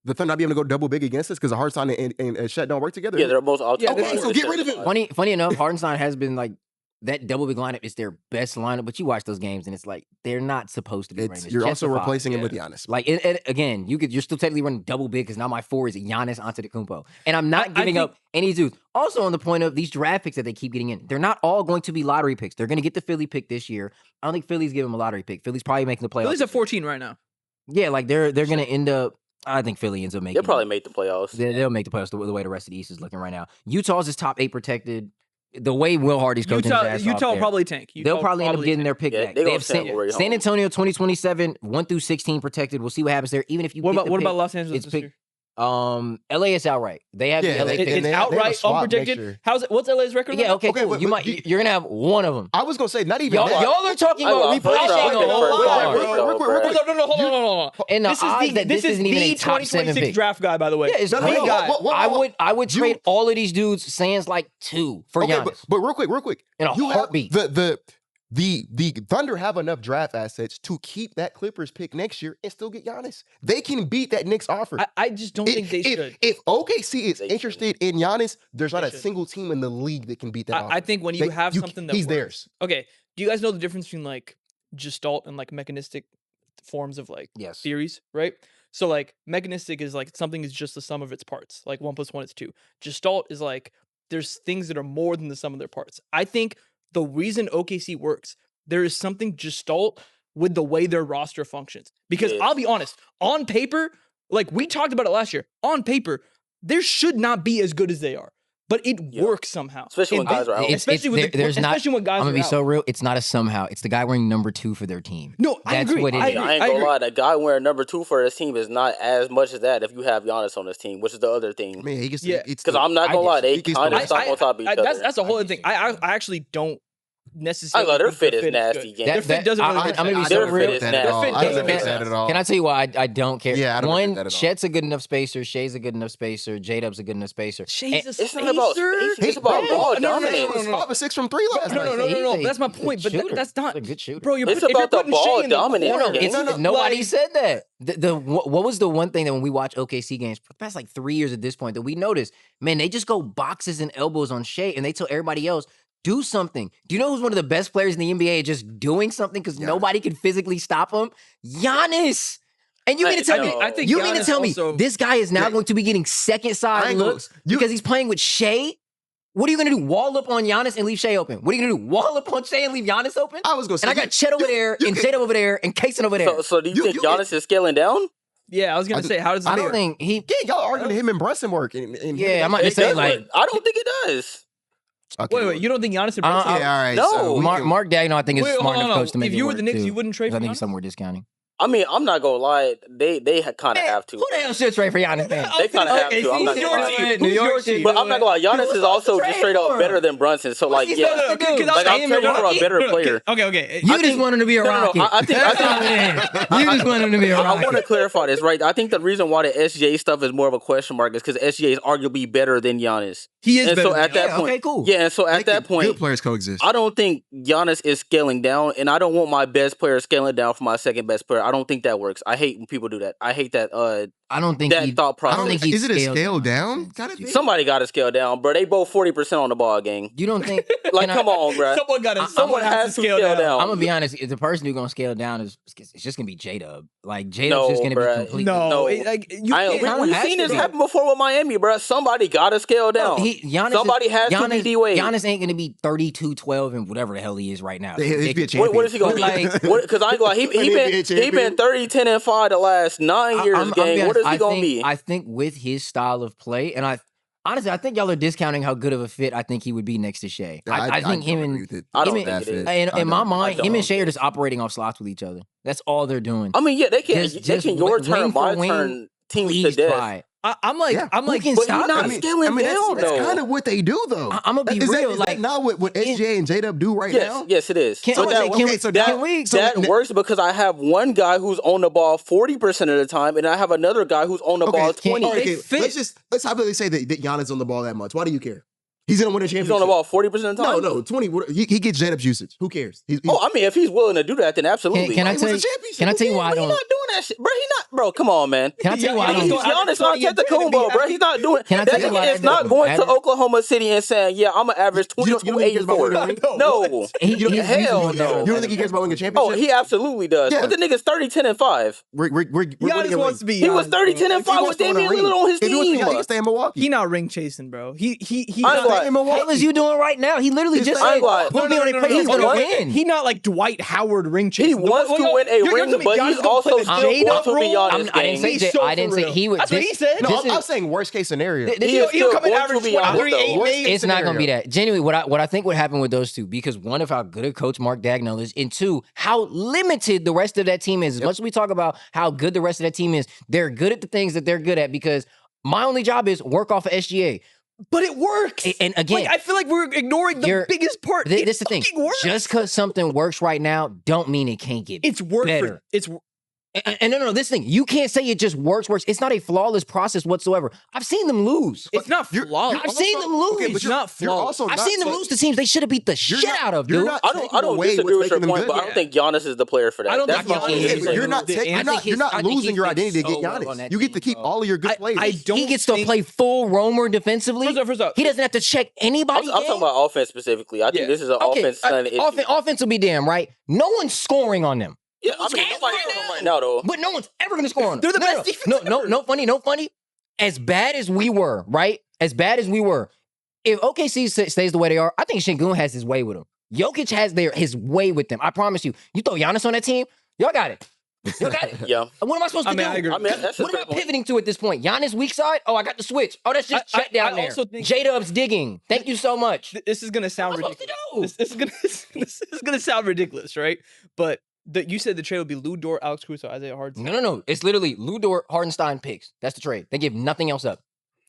Thunder not being able to go double big against us because Hardenstein and Chet don't work together? Yeah, they're both out. Okay, so get rid of him. Funny enough, Hardenstein has been like that double big lineup is their best lineup, but you watch those games and it's like they're not supposed to be running this. You're also replacing him with Giannis. Like and again, you're still technically running double big because now my 4 is Giannis Antetokounmpo, and I'm not giving up any dudes. Also on the point of these draft picks that they keep getting in, they're not all going to be lottery picks. They're going to get the Philly pick this year. I don't think Philly's giving them a lottery pick. Philly's probably making the playoffs. Philly's at 14 right now. Yeah, like they're going to end up. I think Philly ends up making. They'll probably make the playoffs. They'll make the playoffs the way the rest of the East is looking right now. Utah's is top 8 protected. The way Will Hardy's coaching Utah will probably tank. They'll probably end up getting their pick back. They have San Antonio 2027 1 through 16 protected. We'll see what happens there. Even if you what about Los Angeles this year? LA is outright. They have Yeah, LA it's outright unprotected. What's LA's record? Yeah, okay, cool. You're gonna have one of them. I was gonna say not even y'all are talking about replenishing a whole lot. No, hold on. And this isn't even a top 7 pick draft guy, by the way. Yeah, it's great guy. I would trade all of these dudes sans like 2 for Giannis. But real quick, in a heartbeat. The Thunder have enough draft assets to keep that Clippers pick next year and still get Giannis. They can beat that Knicks offer. I just don't think they should. If OKC is interested in Giannis, there's not a single team in the league that can beat that offer. I think when you have something that he's works. Theirs. Okay, do you guys know the difference between like Gestalt and like mechanistic forms of like theories, right? So like mechanistic is like something is just the sum of its parts. Like 1 + 1 is 2. Gestalt is like there's things that are more than the sum of their parts. I think the reason OKC works, there is something Gestalt with the way their roster functions. Because I'll be honest, on paper, like we talked about it last year, on paper, there should not be as good as they are. But it works somehow. Especially when guys are out. Especially when guys are out. I'm going to be so real. It's not a somehow. It's the guy wearing number 2 for their team. No, I agree. What it is. I ain't gonna lie. The guy wearing number 2 for his team is not as much as that if you have Giannis on his team, which is the other thing. Man, he gets because I'm not gonna lie, they kind of stop on top of each other. That's the whole other thing. I actually don't necessarily. I know their fit is nasty. Their fit doesn't really I'm going to be so their real. fit is nasty. I don't think that at all. Can I tell you why I don't care? Yeah, I don't think that at all. Chet's a good enough spacer. Shay's a good enough spacer. J-Dub's a good enough spacer. Shay's a spacer? It's not about spacing. It's about ball dominance. He was 5 or 6 from 3 last night. No. That's my point. But that's not. He's a good shooter. Bro, it's about the ball dominance. Nobody said that. What was the one thing that when we watch OKC games for the past like 3 years at this point that we noticed? Man, they just go boxes and elbows on Shay, and they tell everybody else, do something. Do you know who's one of the best players in the NBA at just doing something because nobody can physically stop him? Giannis. And you mean to tell me? I think you mean to tell me this guy is now going to be getting second side looks because he's playing with Shea? What are you going to do? Wall up on Giannis and leave Shea open? What are you going to do? Wall up on Shea and leave Giannis open? I was going to say. And I got Chet over there and J-Dub over there and Kaysen over there. So do you think Giannis is scaling down? Yeah, I was going to say, how does it I don't think he... Yeah, y'all arguing him and Brunson work. Yeah, I might just say like... I don't think it does. Okay, wait, you don't think Giannis and Brunson? Yeah, all right. No. So Mark Daigneault, I think, is smart enough coach to make it work, if you were the Knicks, you wouldn't trade for I think Giannis? it's somewhere discounting. I mean, I'm not gonna lie. They kind of have to. Who the hell should trade for Giannis, man? They kind of have to. I'm not gonna lie. New York City. But I'm not gonna lie. Giannis is also just straight up better than Brunson. So like, yeah, like I'm trading for a better player. Okay. You just want him to be a Rocket. I think you just want him to be a Rocket. I want to clarify this, right? I think the reason why the SGA stuff is more of a question mark is because SGA is arguably better than Giannis. He is and better. So at that point, okay, cool. Yeah, and so at that point, good players coexist. I don't think Giannis is scaling down, and I don't want my best player scaling down for my second best player. I don't think that works. I hate when people do that. I hate that. I don't think that thought process. I don't think is it a scale down? Somebody got to scale down, bro. They both 40% on the ball, gang. You don't think? Like, come on, bro. Someone has to scale down. I'm gonna be honest. The person who's gonna scale down is it's just gonna be J-Dub. Like J-Dub's just gonna be completely. No. We've seen this happen before with Miami, bro. Somebody got to scale down. Giannis. Somebody has to be D-Wade. Giannis ain't gonna be 32, 12, and whatever the hell he is right now. He'd be a champion. What is he gonna be? Like- Because I ain't gonna lie, he been 30, 10, and 5 the last 9 years. Gang, what is he gonna be? I think with his style of play, and honestly, I think y'all are discounting how good of a fit I think he would be next to Shea. I think him and I don't think it is. in my mind, him and Shea are just operating off slots with each other. That's all they're doing. I mean, yeah, they can. Just They can your wing turn, for my wing, turn, teams to Please death. try. I'm like, Yeah. Who can But stop you're not him? scaling down, that's though. kind of what they do, though. I'm gonna be Is real. that Like, not what SGA and J-Dub do right now? Yes, it is. Can- But I'm that, saying, okay, so can we? that works because I have one guy who's on the ball 40% of the time, and I have another guy who's on the ball 20. all right, They fit. let's hypothetically say that Giannis on the ball that much. Why do you care? He's gonna win a championship. He's on the ball 40% of the time. No, 20. He gets J-Dub's usage. Who cares? Oh, I mean, if he's willing to do that, then absolutely. Can I He tell wins you? a championship. Can I tell you why I But he's don't? not doing that shit, bro. Bro. Come on, man. Can I tell you why I He's don't? Giannis Antetokounmpo, bro. He's not doing. Can I that tell you why nigga I is not don't going to average? Oklahoma City and saying, "Yeah, I'm gonna average You don't think he cares about 22, winning a 84." ring? No, Hell no. You don't think he cares about winning a Oh, championship? he absolutely does. Yeah. But the nigga's 30, 10, and 5. We're winning Giannis a wants to ring. be. He was Giannis, 30, bro. 10, and If he 5 wants with to win a Damian ring, Lillard on his if he wants to team. he can stay in Milwaukee. He not ring chasing, bro. He I ain't not. lying. What the hell is you doing right now? He literally just I said, ain't lying. "Put me on a play. He's no, gonna no. win." He not like Dwight Howard ring He chasing. wants to win a ring, but he's also still going to be on his I didn't say game. Jay. so I didn't for say real. he would. That's what he said. No, this I'm is- saying worst case scenario. This He is- is He'll still come in going average to be on 23, it, 8, though. and 8. It's not gonna be that. Genuinely, what I think would happen with those two, because one of how good a coach Mark Dagnall is, and two, how limited the rest of that team is. As much as we talk about how good the rest of that team is, they're good at the things that they're good at. Because my only job is work off of SGA. But it works. And again, like, I feel like we're ignoring the biggest part. This It is the thing. fucking works. Just because something works right now, don't mean it can't get It's worked. better. It's And no, this thing, you can't say it just works. It's not a flawless process whatsoever. I've seen them lose. not flawless. I've seen them lose. Okay, but It's you're not you're flawless. also I've not seen them saying- lose to teams they should have beat the shit out of, you're dude. not I taking don't away disagree what's with your making them point, good. but I don't think Giannis is the player for that. I don't That's think my Giannis only is. Yeah, issue. but you're not I think you're not I think losing he your fits identity to get so well on Giannis. that You get team, to keep bro. all of your good players. I don't. He gets to think- play full roamer defensively. First up. He doesn't have to check anybody. I'm talking about offense specifically. I think Yeah. this is an offense kind of issue. Offense will be damn right. No one's scoring on them. Yeah, I mean, nobody's on them right now, though. But no one's ever going to score on them. They're the No, best no, defense no, ever. no funny. As bad as we were, right? As bad as we were, if OKC stays the way they are, I think Şengün has his way with them. Jokic has his way with them. I promise you. You throw Giannis on that team, y'all got it. Y'all got it. Yeah. What am I supposed to I mean, do? I agree. I mean, that's a What am fair I point. pivoting to at this point? Giannis weak side? Oh, I got the switch. Oh, that's just shut down I there. also think- J-Dub's digging. Thank you so much. This is gonna sound What am I ridiculous. supposed to do? This is gonna sound ridiculous, right? But you said the trade would be Lou Dort, Alex Caruso, Isaiah Hardenstein. No. It's literally Lou Dort, Hardenstein picks. That's the trade. They give nothing else up.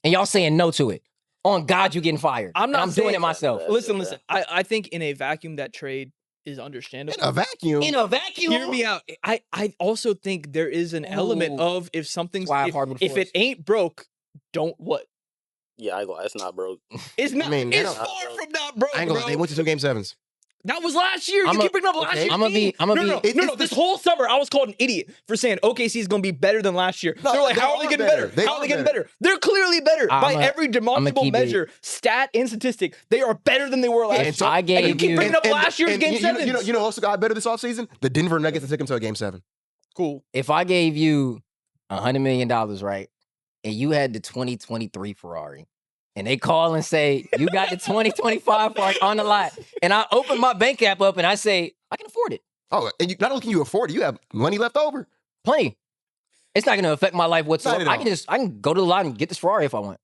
And y'all saying no to it. On God, you getting fired. I'm not And I'm doing saying- it myself. Listen. I think in a vacuum that trade is understandable. In a vacuum. In a vacuum. Hear me out. I also think there is an element Ooh. of if something's Why I have hardwood if floors. it ain't broke, don't what? Yeah, I go. It's not broke. It's not. I mean, they it's don't- far from not broke, I ain't gonna bro. lie, they went to 2 game 7s. That was last year. I'm You a- keep bringing up last okay. year. I'ma be- No. it's- This whole summer, I was called an idiot for saying OKC is going to be better than last year. No, They're like, they how are they are getting better. better? They How are are they getting better. better? They're clearly better by I'ma- every demonstrable keep it- measure, stat and statistic. They are better than they were last And year. so- I And you gave keep you. bringing up last year's game you know, seven. you know who also got better this offseason? The Denver Nuggets that took him to a game 7. Cool. If I gave you $100 million, right, and you had the 2023 Ferrari, and they call and say, you got the 2025 Ferrari on the lot, and I open my bank app up and I say, I can afford it. Oh, and not only can you afford it, you have money left over. Plenty. It's not going to affect my life whatsoever. at I all. can go to the lot and get this Ferrari if I want.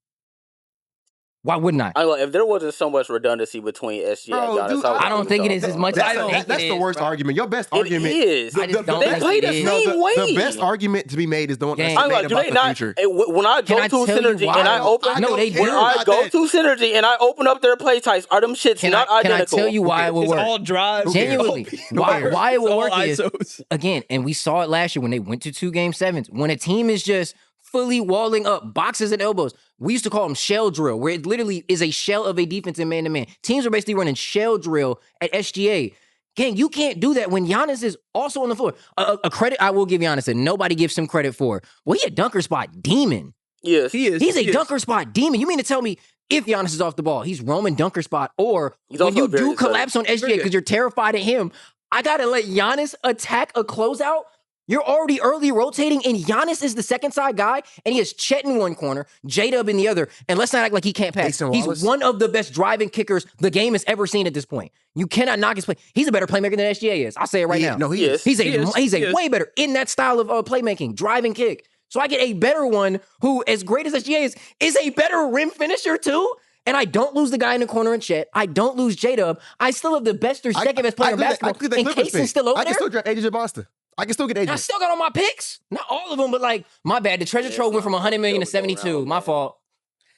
Why wouldn't I? If there wasn't so much redundancy between SGA Bro, and Giannis, dude, I don't think it is as much as I think That's it the is, worst bro. argument. Your best It argument is. I just don't They think play it the is. same way. The best argument to be made is the one that's Gang. made do about they the not? future. When I Can go I to tell you Synergy why? and I open, No, they when do. I Not go that. to Synergy and I open up their play types, are them shits Can not I identical? tell you why it will It's work? all drive. Genuinely. Why it will All work is, ISOs. again, and we saw it last year when they went to 2 game 7s. When a team is just fully walling up, boxes and elbows, we used to call them shell drill, where it literally is a shell of a defense in man-to-man. Teams are basically running shell drill at SGA. Gang, you can't do that when Giannis is also on the floor. A credit I will give Giannis that nobody gives him credit for. Well, he a dunker spot demon. Yes. He is. He's a he is. dunker spot demon. You mean to tell me if Giannis is off the ball, he's roaming dunker spot, or He's when also you very do athletic. collapse on SGA Very good. because you're terrified of him, I gotta let Giannis attack a closeout? You're already early rotating, and Giannis is the second side guy, and he has Chet in one corner, J-Dub in the other, and let's not act like he can't pass. Mason He's Wallace? one of the best driving kickers the game has ever seen at this point. You cannot knock his play. He's a better playmaker than SGA is. I'll say it right now. No, he is. He's He is. way better in that style of playmaking, driving kick. So I get a better one who, as great as SGA is a better rim finisher too. And I don't lose the guy in the corner in Chet. I don't lose J-Dub. I still have the best or second best player in basketball. And Casey's still over I can there. still draft AJ Monster. I can still get I AJ. still got all my picks. Not all of them, but like, my bad. The treasure trove went from 100 million to 72. My fault.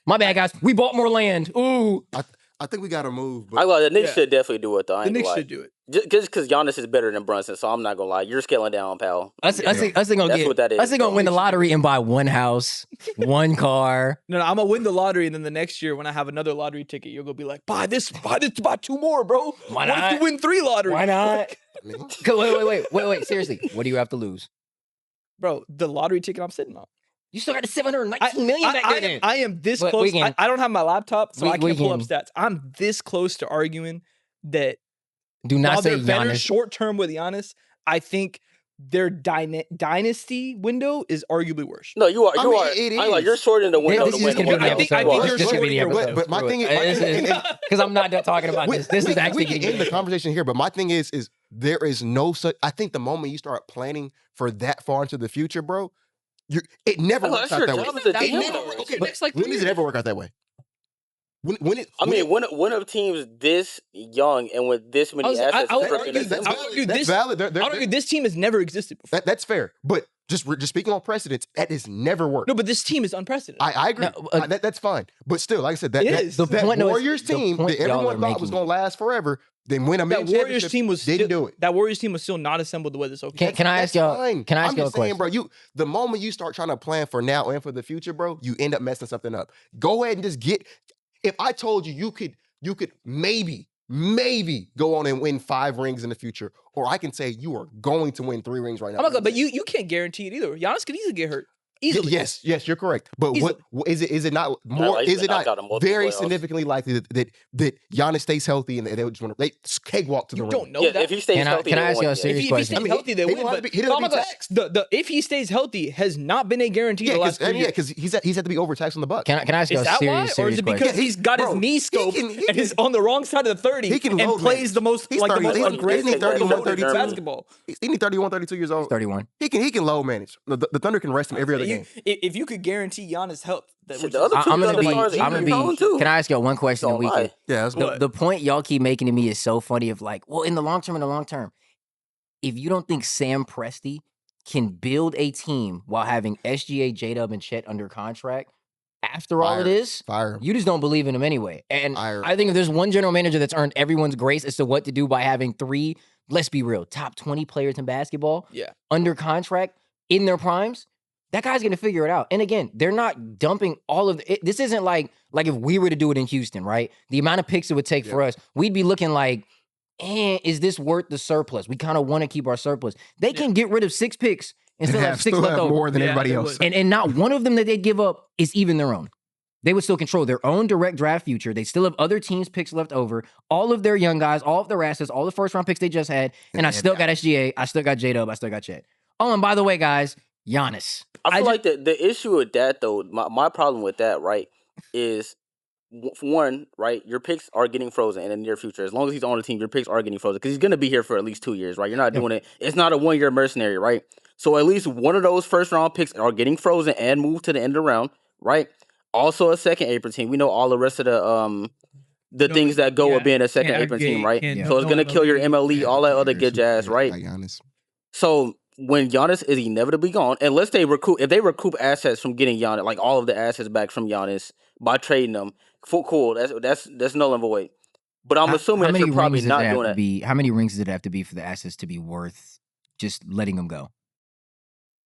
My bad, guys. We bought more land. Ooh. I think we got to move. I But like the Knicks should definitely do it though. The Knicks should do it. Just because Giannis is better than Brunson, so I'm not gonna lie. You're scaling down, pal. I think gonna That's what that is. I think gonna win the lottery and buy one house, one car. No, I'm gonna win the lottery, and then the next year when I have another lottery ticket, you're gonna be like, buy this, buy two more, bro. Why What if not? you win 3 lotteries? Why not? I mean, Wait. Seriously, what do you have to lose? Bro, the lottery ticket I'm sitting on. You still got the 719 million back there. I am this But close. we can- I don't have my laptop, so we- I we can't pull up can- stats. I'm this close to arguing that Do not while say they're better Giannis. short term with Giannis, I think their dynasty window is arguably worse. No, you are. I You mean, are. it I like is. you're shorting the window This to is win. just gonna be the I think episode. you're This is just gonna be the shorting episode. But my thing is, Because I'm not done talking about this. This is actually we can getting end the good. conversation here. But my thing is there is no such. I think the moment you start planning for that far into the future, bro, it never No, works that's out your that way. job as a It DM, never though. works. Okay, Okay, but next, like, when 3 does it years. ever work out that way? When of teams this young and with this many I assets, would flipping argue it that- to- I would argue That's this- valid. I would argue this team has never existed before. That's fair. But just speaking on precedents, that has never worked. No, but this team is unprecedented. I agree. No, That's fine. But still, like I said, that It is. The that point- no, it's- Warriors the team point that y'all everyone are thought was making- going to last forever, then win a that mid Warriors team was didn't still, do it. That Warriors team was still not assembled the way this okay. Can I ask That's y'all? fine. Can I ask I'm y'all a just saying, question? bro, the moment you start trying to plan for now and for the future, bro, you end up messing something up. Go ahead and just get. If I told you you could maybe go on and win 5 rings in the future, or I can say you are going to win 3 rings right now. Oh my god, but you can't guarantee it either. Giannis could easily get hurt. Easily. Yes, you're correct. But Easily. what is it not more? like, he's Is it been knocked out not in multiple very playoffs. significantly likely that Giannis stays healthy and they just want to cakewalk to the You ring? don't know Yeah, that. if he stays Can I- healthy, can I they ask won, y'all a yeah. serious If he question? stays healthy, they he win. don't have But to be- he doesn't oh my be God, taxed. the if he stays healthy has not been a guarantee the last 3 years. because he's had to be overtaxed on the Bucks. Can I ask y'all Is a that why, serious, or is serious it because question? he's got his Bro, knee he scoped can- and he's on the wrong side of the 30 He can and load plays manage. the most He's like the 30, most he's aggressive 31, 32. basketball? He's 31, 32 years old. 31. He can low manage. The Thunder can rest him every other game. If you could guarantee Giannis' health, that Shit, which the is- other two I'm gonna Thunder be. stars, I'm gonna Ingram Collins, too. be. Can I ask y'all one question? And we can. Yeah, let's go. The point y'all keep making to me is so funny. Of like, well, in the long term, if you don't think Sam Presti can build a team while having SGA, J-Dub, and Chet under contract, after all Fire. of this, Fire him. you just don't believe in him anyway. And Fire. I think if there's one general manager that's earned everyone's grace as to what to do by having 3, let's be real, top 20 players in basketball Yeah. under contract in their primes, that guy's gonna figure it out. And again, they're not dumping all of this isn't like if we were to do it in Houston, right? The amount of picks it would take for us, we'd be looking like, is this worth the surplus? We kind of want to keep our surplus. They can get rid of 6 picks and still have 6 left over. more than Yeah, everybody they else. would. And not one of them that they'd give up is even their own. They would still control their own direct draft future. They still have other teams' picks left over. All of their young guys, all of their assets, all the first-round picks they just had. And I still got SGA. I still got J-Dub. I still got Chet. Oh, and by the way, guys, Giannis. I feel like the issue with that though, my problem with that, right, is for one, right, your picks are getting frozen in the near future. As long as he's on the team, your picks are getting frozen because he's going to be here for at least 2 years, right? You're not doing it. It's not a 1-year mercenary, right? So at least one of those first round picks are getting frozen and moved to the end of the round, right? Also a second apron team. We know all the rest of the things that go with being a second apron team, right? So it's going to kill your MLE, all that other good jazz, right? Like Giannis. So when Giannis is inevitably gone, unless they recoup, if they recoup assets from getting Giannis, like all of the assets back from Giannis by trading them, cool. That's null and void. But I'm assuming that you're probably not doing that. How many rings does it have to be for the assets to be worth just letting them go?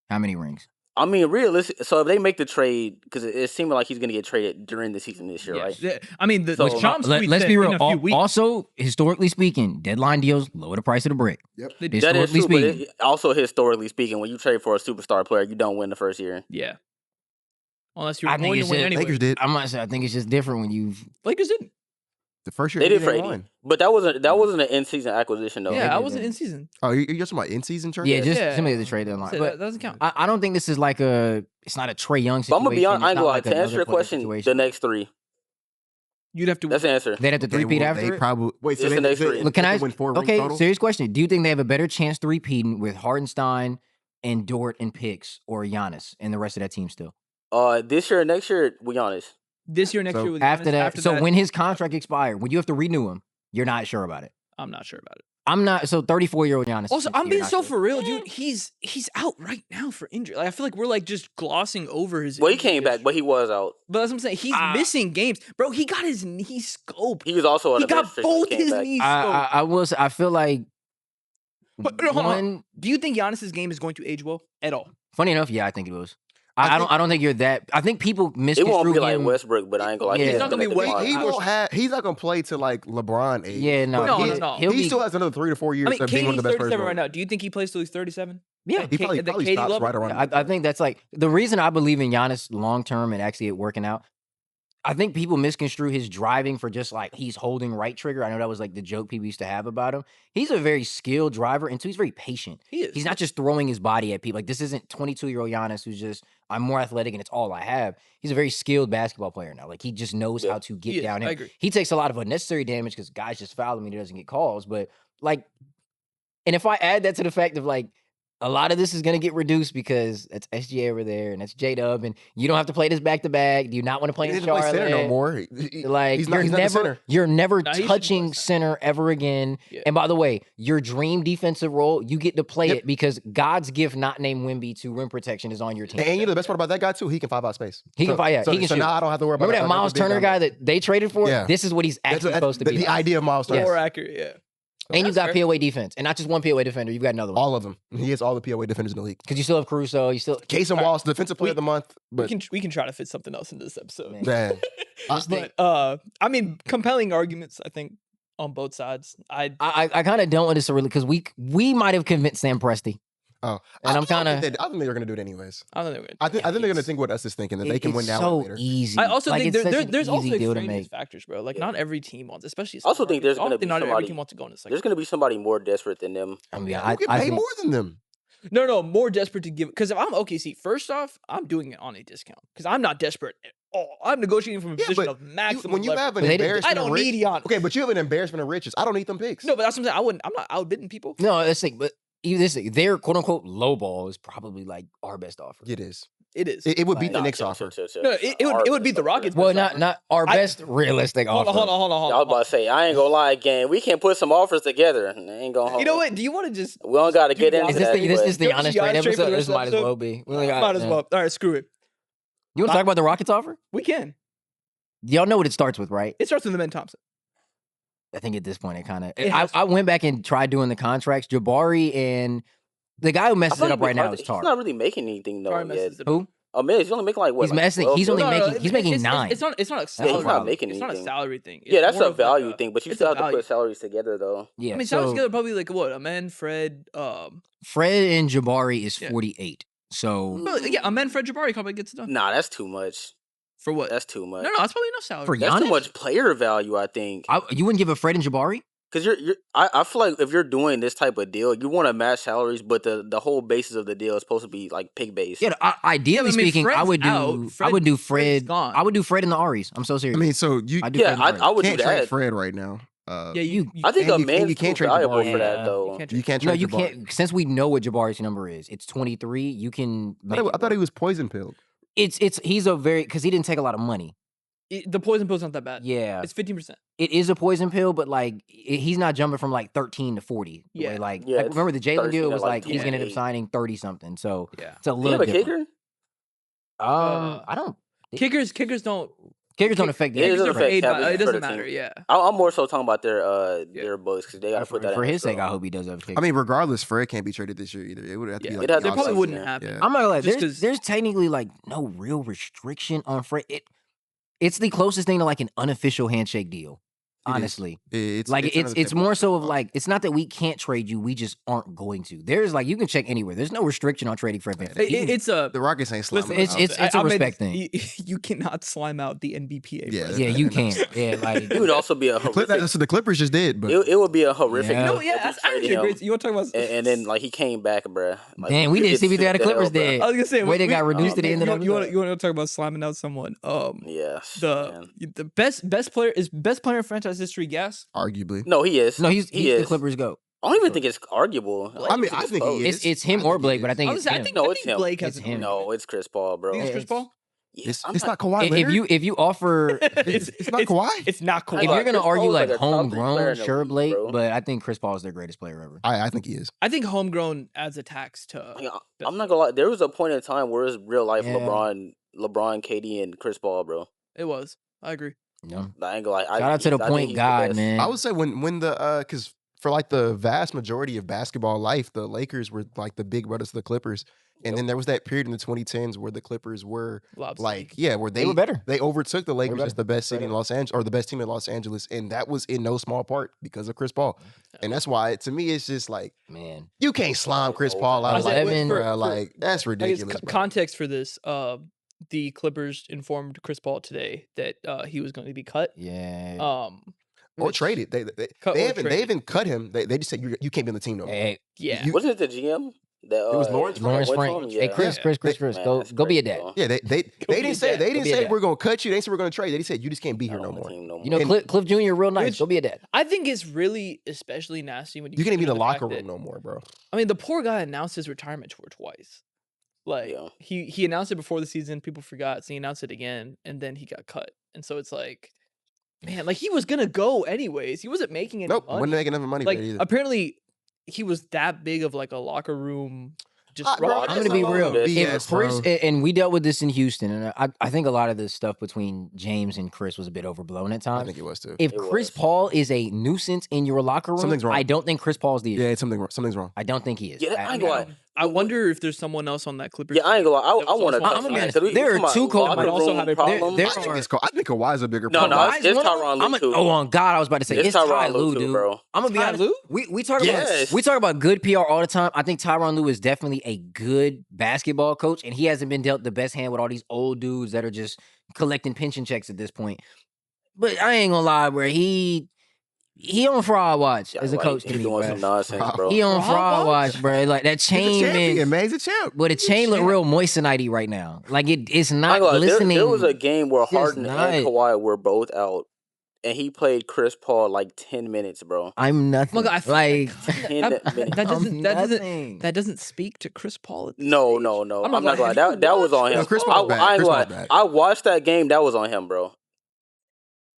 How many rings? I mean, realistic. So if they make the trade, because it seemed like he's going to get traded during the season this year, right? Yeah, I mean, the So, Shams tweet Let's said be in real. a few weeks. Also, historically speaking, deadline deals lower the price of the brick. Yep. They did. That is Historically true, but speaking. also historically speaking, when you trade for a superstar player, you don't win the first year. Yeah. Unless you're I think going to it's win just- anyway. Lakers did. I think it's just different when you. Lakers didn't. The first year They did AD for they 80, won. but that wasn't an in-season acquisition though. Yeah, they I did wasn't that. in season. Oh, you're talking about in-season trade? Yeah, just Yeah. somebody at the trade deadline. So But that doesn't count. I don't think this is like it's not a Trae Young But situation. I'm gonna be honest. I It's ain't not gonna lie. like To answer another your player question, situation. the next 3. You'd have to. That's the answer. They'd have to three-peat after They it? probably wait. So It's they, the next they, three. Look, can they I win 4 rings okay, total? serious question. Do you think they have a better chance three-peating with Hardenstein and Dort and picks or Giannis and the rest of that team still? This year, next year, we honest. This year, next So year with After Giannis, that, after so that, when his contract expired, when you have to renew him, you're not sure about it. I'm not sure about it. I'm not. So 34-year-old Giannis. Also, next I'm year, being not so sure. for real, dude. He's out right now for injury. Like I feel like we're like just glossing over his. Well, he injury came back, history. but he was out. But that's what I'm saying. He's missing games, bro. He got his knee scoped. He was also on He the bench. got both his knees scoped. I will say, I feel like But, hold on. one. Do you think Giannis's game is going to age well at all? Funny enough, yeah, I think it was. I I don't think you're that. I think people It misconstrue won't be like him. Westbrook, but I ain't gonna lie. Yeah. He's It's not gonna be Westbrook. He I won't was- have. He's not gonna play to like LeBron age. Yeah, no, but no. He'll he be, still has another 3 to 4 years I mean, of being one of KD's the best players. 37 in right the now. Do you think he plays till he's 37? yeah. He probably KD stops level? right around. I think that's like the reason I believe in Giannis long term and actually it working out. I think people misconstrue his driving for just like he's holding right trigger. I know that was like the joke people used to have about him. He's a very skilled driver, and two, he's very patient. He is. He's not just throwing his body at people. Like this isn't 22-year-old Giannis who's just I'm more athletic and it's all I have. He's a very skilled basketball player now. Like he just knows Yeah. how to He get is. down I him. agree. He takes a lot of unnecessary damage because guys just foul him and he doesn't get calls. But like, and if I add that to the fact of like a lot of this is going to get reduced because that's SGA over there and that's J-Dub and you don't have to play this back to back. Do you not want to play He in doesn't play center no Charlotte? more. Like He's not the center. you're never Nah, he should touching play center ever again. Yeah. And by the way, your dream defensive role, you get to play Yep. it because God's gift not named Wemby to rim protection is on your team. And you know the best part about that guy too, he can 5 out space. He can fight, yeah. So, He can so shoot. now I don't have to worry about Remember that another Miles big Turner guy that they traded for? Yeah. This is what he's actually supposed to be. The like. idea of Miles Turner. More accurate, yeah. And you've That's got fair. POA defense. And not just one POA defender, you've got another one. All of them. He has all the POA defenders in the league. Because you still have Caruso. You still Case and Wallace, defensive player of the month. But We can try to fit something else into this episode. Man. man, But I mean, compelling arguments. I think on both sides. I kind of don't want this to really because we might have convinced Sam Presti. oh, And I'm I kinda- think they're gonna do it anyways. I don't think we're gonna. I think they're gonna it's- think what us is thinking that they can win It's now so or later. easy. I also Like, think it's such an there's also easy deal to extraneous make. factors, bro. Like not every team wants, especially. I also think there's gonna going be not every somebody- team wants to go in a second. There's gonna be somebody more desperate than them. I mean, Who I can pay think more than them? No, more desperate to give. Because if I'm OKC, first off, I'm doing it on a discount because I'm not desperate at all. I'm negotiating from a Yeah, position but of maximum. when you leverage. have an But they didn't- embarrassment, I don't of rich- need Giannis. Okay, but you have an embarrassment of riches. I don't need them picks. No, but that's what I'm saying. I'm not outbidding people. no, that's like, but even this their quote unquote low ball is probably like our best offer. It is. It is. It would beat the Nah, Knicks chill, offer. chill, chill, No, chill. it would beat the Rockets. Well, best offer. not our I- best realistic Hold offer. on. I was about to say, I ain't gonna lie again. We can put some offers together. I ain't gonna hold. You know what? Do you want to just? We don't gotta get Dude, into Is this that. the, this but- is the Don't Giannis you trade Giannis trade for episode? the This rest of might as the well episode? be. We only got- Might as yeah. well. All right, screw it. You want to talk about the Rockets offer? We can. Y'all know what it starts with, right? It starts with the Ben Thompson. I think at this point it kind of. It has to. I went back and tried doing the contracts. Jabari and the guy who I messes feel it up like right now He's is Tar. not really making anything though Sorry, yet. messes it up. Who? Oh man, he's only making like what? He's like messing. 12 He's only million? making. He's making 9. It's not a Yeah, he's salary. not making It's not a anything. salary thing. Yeah, It's that's more a of like value thing, but you it's still a have to value. put salaries together though. Yeah. I mean, salaries so together probably like what? Amen, Fred. Fred and Jabari is Yeah. 48. So Well, yeah, Amen, Fred, Jabari probably gets it done. Nah, that's too much. For what? That's too much. No, that's probably enough salary. For That's too Giannis? much player value, I think. you wouldn't give a Fred and Jabari? Because I feel like if you're doing this type of deal, you want to match salaries, but the whole basis of the deal is supposed to be like pick based. Yeah. Ideally I mean, speaking, I Fred's would do. out. I would do Fred's Fred. gone. I would do Fred and the Aries. I'm so serious. I mean, so you I do Yeah, Fred and the I Aries. would do can't trade that. Fred right now. Yeah, you I think a and you man's can't too trade valuable Jabari. for that Yeah. though. You can't No, trade you Jabari. can't. Since we know what Jabari's number is, it's 23. You can. I thought he was poison pilled. He's a very because he didn't take a lot of money. the poison pill's not that bad. Yeah, It's 15%. it is a poison pill, but like he's not jumping from like 13 to 40. the way, Yeah. like, Yeah, like, it's remember the Jalen 13 deal to, was like, like he's gonna end up 28. signing 30 something. So Yeah. it's a Do you little have a different. kicker? I don't. Kickers don't. Kickers don't affect the It Kickers doesn't are affect paid cap, by. it's It for doesn't the matter. team. Yeah. I'm more so talking about their books because they got to put that For in his sake, escrow. I hope he does have a kicker. I mean, regardless, Fred can't be traded this year either. It would have to Yeah. be It'd like have to They be probably something, wouldn't yeah. happen. Yeah. I'm not gonna lie. Just There's 'cause- there's technically like no real restriction on Fred. It's the closest thing to like an unofficial handshake deal. honestly. It's Like under the it's table. more so of like it's not that we can't trade you, we just aren't going to. There's like you can check anywhere. There's no restriction on trading for Evan. It's a The Rockets ain't slamming. listen. It's out. a I'll make respect this- thing. You cannot slime out the NBPA. Yeah, president. Yeah, you can. Yeah, like It would also be a The horrific. that's what the Clippers just did, but It would be a horrific. Yeah. move No, yeah, if we that's traded actually him, great. You want to talk about? and then like he came back, bruh. Like, damn, we you didn't see get anything how the sick Clippers hell, bruh. did. I was gonna say Way they got reduced to the end of the you want to talk about slamming out someone? Yes, The man. the best player is best player in franchise history. Gas. arguably. No, he is. No, he's he is. the Clippers go. I don't even think it's arguable. I mean, I think he is. It's him I or think he Blake, but I is. think I it's was. I him. think. No, I it's think him. Blake has It's an him. argument. No, it's Chris Paul, bro. You think it's Chris Paul? Yeah, It's, I'm it's not Kawhi If Leonard. you offer it's not Kawhi. It's not Kawhi. if you're gonna Chris argue Paul's like like a top 3 player homegrown, in the sure league, Blake, bro. but I think Chris Paul is their greatest player ever. I think he is. I think homegrown adds a tax to. Like, I'm not gonna lie. There was a point in time where it was real life Yeah. LeBron, KD, and Chris Paul, bro. It was. I agree. No. I ain't gonna lie. Shout out to the I think point he's guard, best. man. I would say when the because for like the vast majority of basketball life, the Lakers were like the big brothers of the Clippers, and then there was that period in the 2010s where the Clippers were like, yeah, where They were better. They overtook the Lakers better. as the best city in Los Angeles or the best team in Los Angeles, and that was in no small part because of Chris Paul. And that's why to me it's just like Man. you can't slime Chris Paul out I of said, like, Evan- bruh, like that's I guess ridiculous. bro. context for this. The Clippers informed Chris Paul today that he was going to be cut. Yeah. Or which- traded. Cut They or haven't traded. they haven't cut him. They just said you can't be on the team no more. Hey, Yeah. You- Wasn't it the GM? That, It was Lawrence Lawrence went to Frank. him? Hey, Yeah. Chris, Yeah. Chris, Man, go that's be a crazy, dad. bro. Yeah, they be didn't a say dad. they Go didn't be a say dad. we're gonna cut you. They said we're gonna trade. They said you just can't be here Not no on the more. team no more. You know, And- Cliff Jr. real nice. Which- Go be a dad. I think it's really especially nasty when You can't even be in the consider locker fact room that- no more, bro. I mean, the poor guy announced his retirement tour twice. Like Yeah. he announced it before the season, people forgot, so he announced it again, and then he got cut. And so it's like, man, like he was gonna go anyways. He wasn't making any Nope, money. wasn't making enough money Like for it either. apparently, he was that big of like a locker room Bro, disruptor. I'm gonna be That's real. all it is. If BS, Chris bro. and we dealt with this in Houston, and I think a lot of the stuff between James and Chris was a bit overblown at I times. think it was too. If It Chris was. Paul is a nuisance in your locker room, Something's wrong. I don't think Chris Paul's the issue. Yeah, something's wrong. I don't think he is. Yeah, I ain't gonna lie. I wonder if there's someone else on that Clippers. Yeah, I ain't gonna lie. I that was want to also- I'm gonna be touch honest, that. 'Cause there are talking about two coaches locker might also room have a- problem. there I think are- I think Kawhi's a bigger No, problem. no, Kawhi's it's one of Tyronn them. Lue, too. Oh, on God, I was about to say It's it's Tyronn Ty Lue, Lue, too, dude. bro. I'm gonna be Ty honest. Lue? We talk Yes. about we talk about good PR all the time. I think Tyronn Lue is definitely a good basketball coach, and he hasn't been dealt the best hand with all these old dudes that are just collecting pension checks at this point. But I ain't gonna lie, bro. He on fraud watch Yeah, as a like, coach to he me, doing bro. some nonsense, bro. He on Fraud fraud watch? watch, bro. Like that He's a chain, champion, man. man. He's a champ. But the chain look champ. real moissanite right now. Like it's I not ain't gonna lie, glistening. there was a game where It's just Harden not. and Kawhi were both out, and he played Chris Paul like 10 minutes, bro. I'm nothing. Look, I feel like that doesn't speak to Chris Paul. At this No, stage. no, no. I'm I'm not not gonna gonna lie. That was on him. No, Chris Paul's bad. I ain't Chris gonna Paul's lie. bad. I watched that game. That was on him, bro.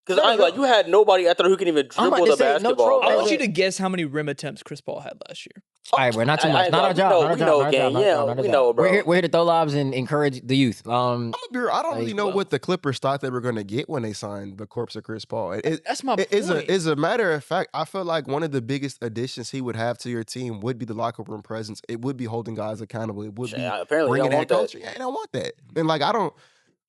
Because I ain't gonna lie, you had nobody out there who can even I'm about dribble to the say, no basketball. troll, I bro. want you to guess how many rim attempts Chris Paul had last year. All right, bro, not too I much. ain't Not gonna- our job. we Not know- our we job. know, Not our gang. job. Not our Yeah, job. Not our we job. know, bro. We're here to throw lobs and encourage the youth. I'm gonna be real. I don't really Like, know well- what the Clippers thought they were gonna get when they signed the corpse of Chris Paul. That's my As point. a matter of fact, I feel like one of the biggest additions he would have to your team would be the locker room presence. It would be holding guys accountable. It would Shit, be apparently, bringing they don't that want that. culture. Yeah, I don't want that. And like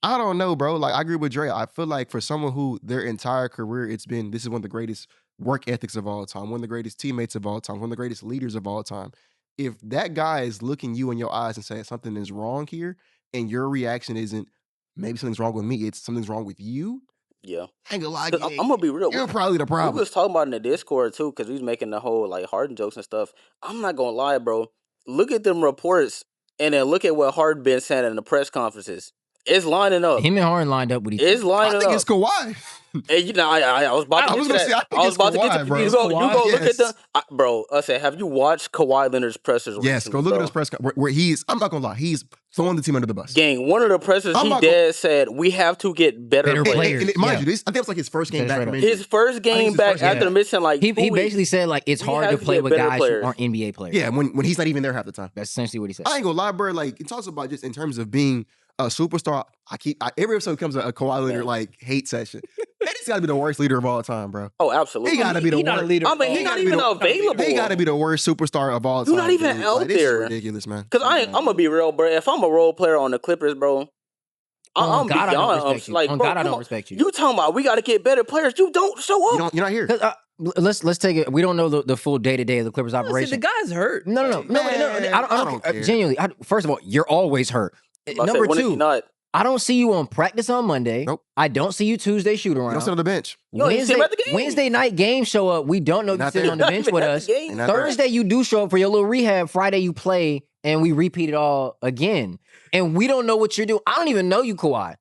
I don't know, bro. Like I agree with Dre. I feel like for someone who their entire career it's been this is one of the greatest work ethics of all time, one of the greatest teammates of all time, one of the greatest leaders of all time. If that guy is looking you in your eyes and saying something is wrong here, and your reaction isn't maybe something's wrong with me, it's something's wrong with you. Yeah. I ain't gonna lie, 'Cause I'm gang, gonna be real. you're probably the We problem. was talking about it in the Discord too, because we was making the whole like Harden jokes and stuff. I'm not gonna lie, bro. Look at them reports, and then look at what Harden been saying in the press conferences. It's lining up. him and Harden lined up with each It's other. I lining think up. it's Kawhi. And you know, I was about to I get was to gonna that. say, I think I was it's about to get Kawhi, to bro. you go look Yes. at the bro. I said, have you watched Kawhi Leonard's pressers? Yes, go recently, look at bro? his press where he's. I'm not gonna lie, he's throwing the team under the bus. Gang, one of the pressers I'm he not gonna- dead said we have to get better, Better players. players. And mind Yeah. you, this I think it was like his first game Said it back straight from up. injury. His first I think game it's back his first after game. missing like He 2 weeks. basically said like it's We hard have to to play get with better guys players. who aren't NBA players. Yeah, when he's not even there half the time. That's essentially what he said. I ain't gonna lie, bro. Like it talks about just in terms of being a superstar. Every episode becomes a Kawhi Leonard Man. like hate session. That he's got to be the worst leader of all time, bro. Oh, absolutely. He gotta be the He not a worst. leader. I mean, at he all. not gotta be even the- available. He got to be the worst superstar of all time. You not even dude. out Like, this is there. ridiculous, man. Cause I'm gonna be real, bro. If I'm a role player on the Clippers, bro, On God, I don't beyond respect you. like, On bro, God, I come don't on. respect you. You talking about we got to get better players? You don't show up. You're not here. 'Cause, let's take it. We don't know the full day-to-day of the Clippers Listen, the operation. guy's hurt. No. Like, No, Man, I don't care. genuinely. First of all, you're always hurt. I say, Number when is he two, not? I don't see you on practice on Monday. Nope. I don't see you Tuesday shoot You don't sit around. on the bench. You don't even see him at the game. Wednesday night games show up. We don't know You're you not sitting there. on the Not bench even with at the us. game. You're not there. Thursday you do show up for your little rehab. Friday you play, and we repeat it all again. And we don't know what you're doing. I don't even know you, Kawhi.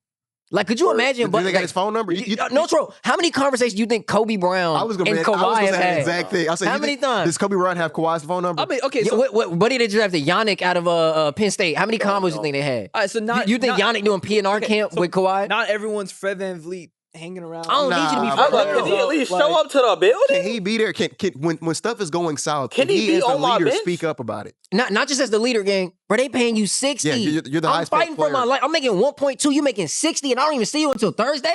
Like, could you imagine? Do But they got his phone number? no, Tro. How many conversations do you think Kobe Brown I was gonna and say Kawhi have the had? exact thing. I said, How you many think- times? Does Kobe Bryant have Kawhi's phone number? I mean, okay, Yeah, so what did they just have to Yannick out of Penn State? How many combos you think they had? all right, so not You think not, Yannick doing PNR okay, camp so with Kawhi? not everyone's Fred VanVleet hanging around. I don't need you to be Nah, I was like, bro. can he at least Like, show up to the Can building? he be there? Can when stuff is going south? Can he be as the on my leader bench? speak up about it? Not just as the leader, gang. Bro, they paying you 60. Yeah, you're the I'm highest paid fighting for my player. life. I'm making 1.2. You making 60, and I don't even see you until Thursday.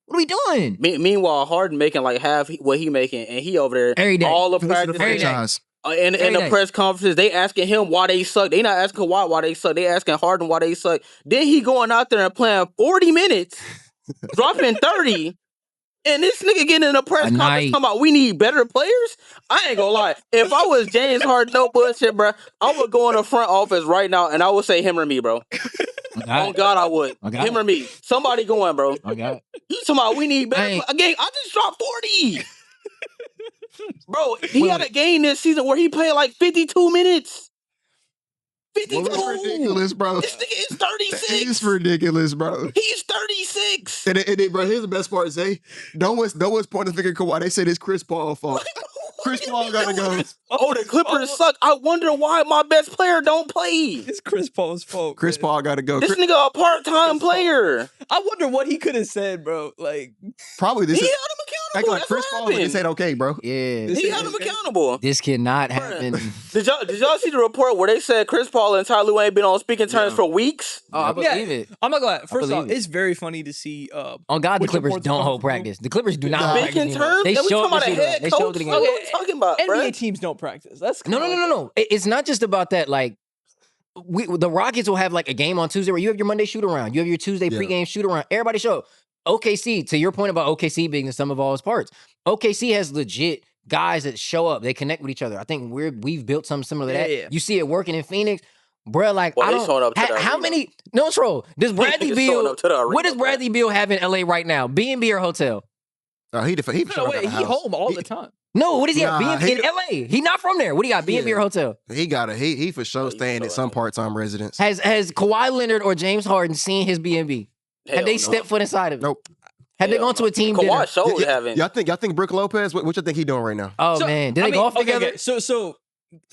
What are we doing? Meanwhile, Harden making like half what he making, and he over there Every day. all the Listen to practice. the Every day. franchise. In Every the day. press conferences, they asking him why they suck. They not asking Kawhi why they suck. They asking Harden why they suck. Then he going out there and playing 40 minutes, dropping 30. And this nigga getting in a press conference night. talking about we need better players. I ain't gonna lie. If I was James Harden, no bullshit, bro, I would go in the front office right now and I would say him or me, bro. On God, I would. I got Him it. or me. Somebody going, bro. Okay. You talking about we need better ain't- again? I just dropped 40. Bro, he had a game this season where he played like 52 minutes. 52. That's ridiculous, bro. This nigga is 36. It's ridiculous, bro. He's 36. And bro, here's the best part. Say, no one's pointing the finger at Kawhi. They said it's Chris Paul's fault. Chris Paul gotta go. Oh, the Clippers suck. I wonder why my best player don't play. It's Chris Paul's fault. Chris man. Paul gotta go. This nigga a part-time player. I wonder what he could have said, bro. Like, Probably this He is held him act accountable. like That's Chris what Paul just happened. said, okay, bro. Yeah. He held him accountable. This cannot happen. Did y'all see the report where they said Chris Paul and Ty Lue ain't been on speaking terms for weeks? Oh, I yeah, believe it. I'm not gonna lie. First off, believe it. it's very funny to see. On God, the which Clippers reports don't come hold from who. practice. The Clippers do not Nah. hold practice Speaking anymore. terms? They Then we show talking up about to a shoot around. head They show up coach? to the game. What are we talking about, NBA bro? teams don't practice. That's No. It's not just about that. Like, the Rockets will have like a game on Tuesday where you have your Monday shoot around. You have your Tuesday Yeah. pregame shoot around. Everybody show up. OKC, to your point about OKC being the sum of all its parts, OKC has legit guys that show up. They connect with each other. I think we've built something similar to that. Yeah. You see it working in Phoenix. Bruh, like, Well, I they don't. showing up to the How arena. many? No, troll. Does Bradley Niggas showing Beal? up to the arena, What does bro. Bradley Beal have in LA right now? B&B or hotel? He no, wait. He home all the time. No, what does he have? Nah, B&B in he- LA. He not from there. What do you got? B&B Yeah. or hotel? He for sure he's staying at so some out. part-time residence. Has Kawhi Leonard or James Harden seen his B&B? Hell Have they no. stepped foot inside of it? Nope. Have they Hell gone to a team Kawhi dinner? showed haven't. Y'all think Brooke Lopez? What you think he doing right now? Oh So, man, did I they mean, golf okay, together? okay, So like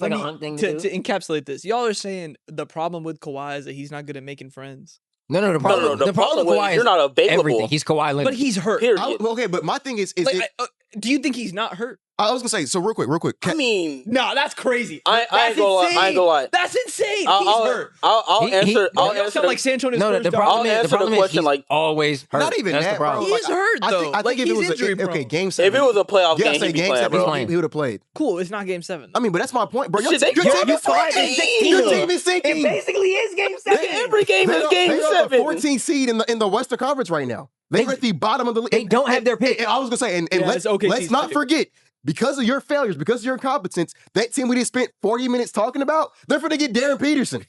let a me- hunk thing to to do? encapsulate this. Y'all are saying the problem with Kawhi is that he's not good at making friends, No. The No, problem, the problem with with Kawhi you're is not available. everything. He's Kawhi Leonard. but he's hurt. Period. Okay, but my thing is Like, it, do you think he's not hurt? I was gonna say, so real quick. I mean, No, that's crazy. I ain't That's gonna lie. insane. I ain't gonna lie. That's insane. I'll, he's I'll, hurt. I'll He- answer. he- I'll Y'all answer. sound like San Antonio's no, first the dog. problem I'll is answer the he's question like- always hurt. not even That's that, the problem. bro. He's hurt, I though. think Like, if it he's was injury prone. game 7. if it was a playoff yeah, game, I say he'd be game playing, 7, bro. He's playing. he would have played. Cool. It's not game 7. I mean, but that's my point, bro. Shit, they your going team is to five sinking. games. Your team is It sinking. basically is game 7. Every game is game They are 7. the 14th seed in the Western Conference right now. They're at the bottom of the league. They don't have their pick. And I was gonna say, and Yeah, let's it's OKC's let's not pick. forget, because of your failures, because of your incompetence, that team we just spent 40 minutes talking about, they're finna get Darren Peterson.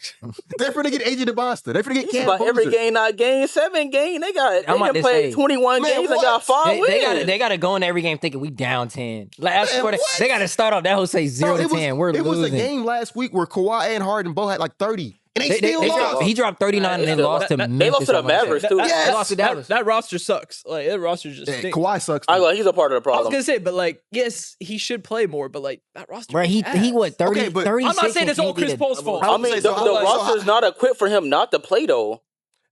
They're finna get AJ DeBosta. They're finna get It's Cam about every Boozer. game, not game 7 game. They got I'm about they to played say, 21 man, games and what? got 5 wins. They gotta go into every game thinking we down 10. Like I Man, swear to- what? they gotta start off that whole say 0 Bro, to 10. We're it was a losing. game last week where Kawhi and Harden both had like 30. And they still lost. He dropped 39 and then They lost to lost Memphis. to the on Monday. Mavericks, too. Yes. They lost to Dallas. That roster sucks. Like that roster just Yeah, stinks. Kawhi sucks. I go, he's a part of the I was problem. gonna say, but like, yes, he should play more. But like that roster, Right, he ass. what 30, Okay, but- 36 I'm not saying it's and all can't Chris get a Paul's double. fault. I mean, say, the so roster's not equipped for him not to play, though.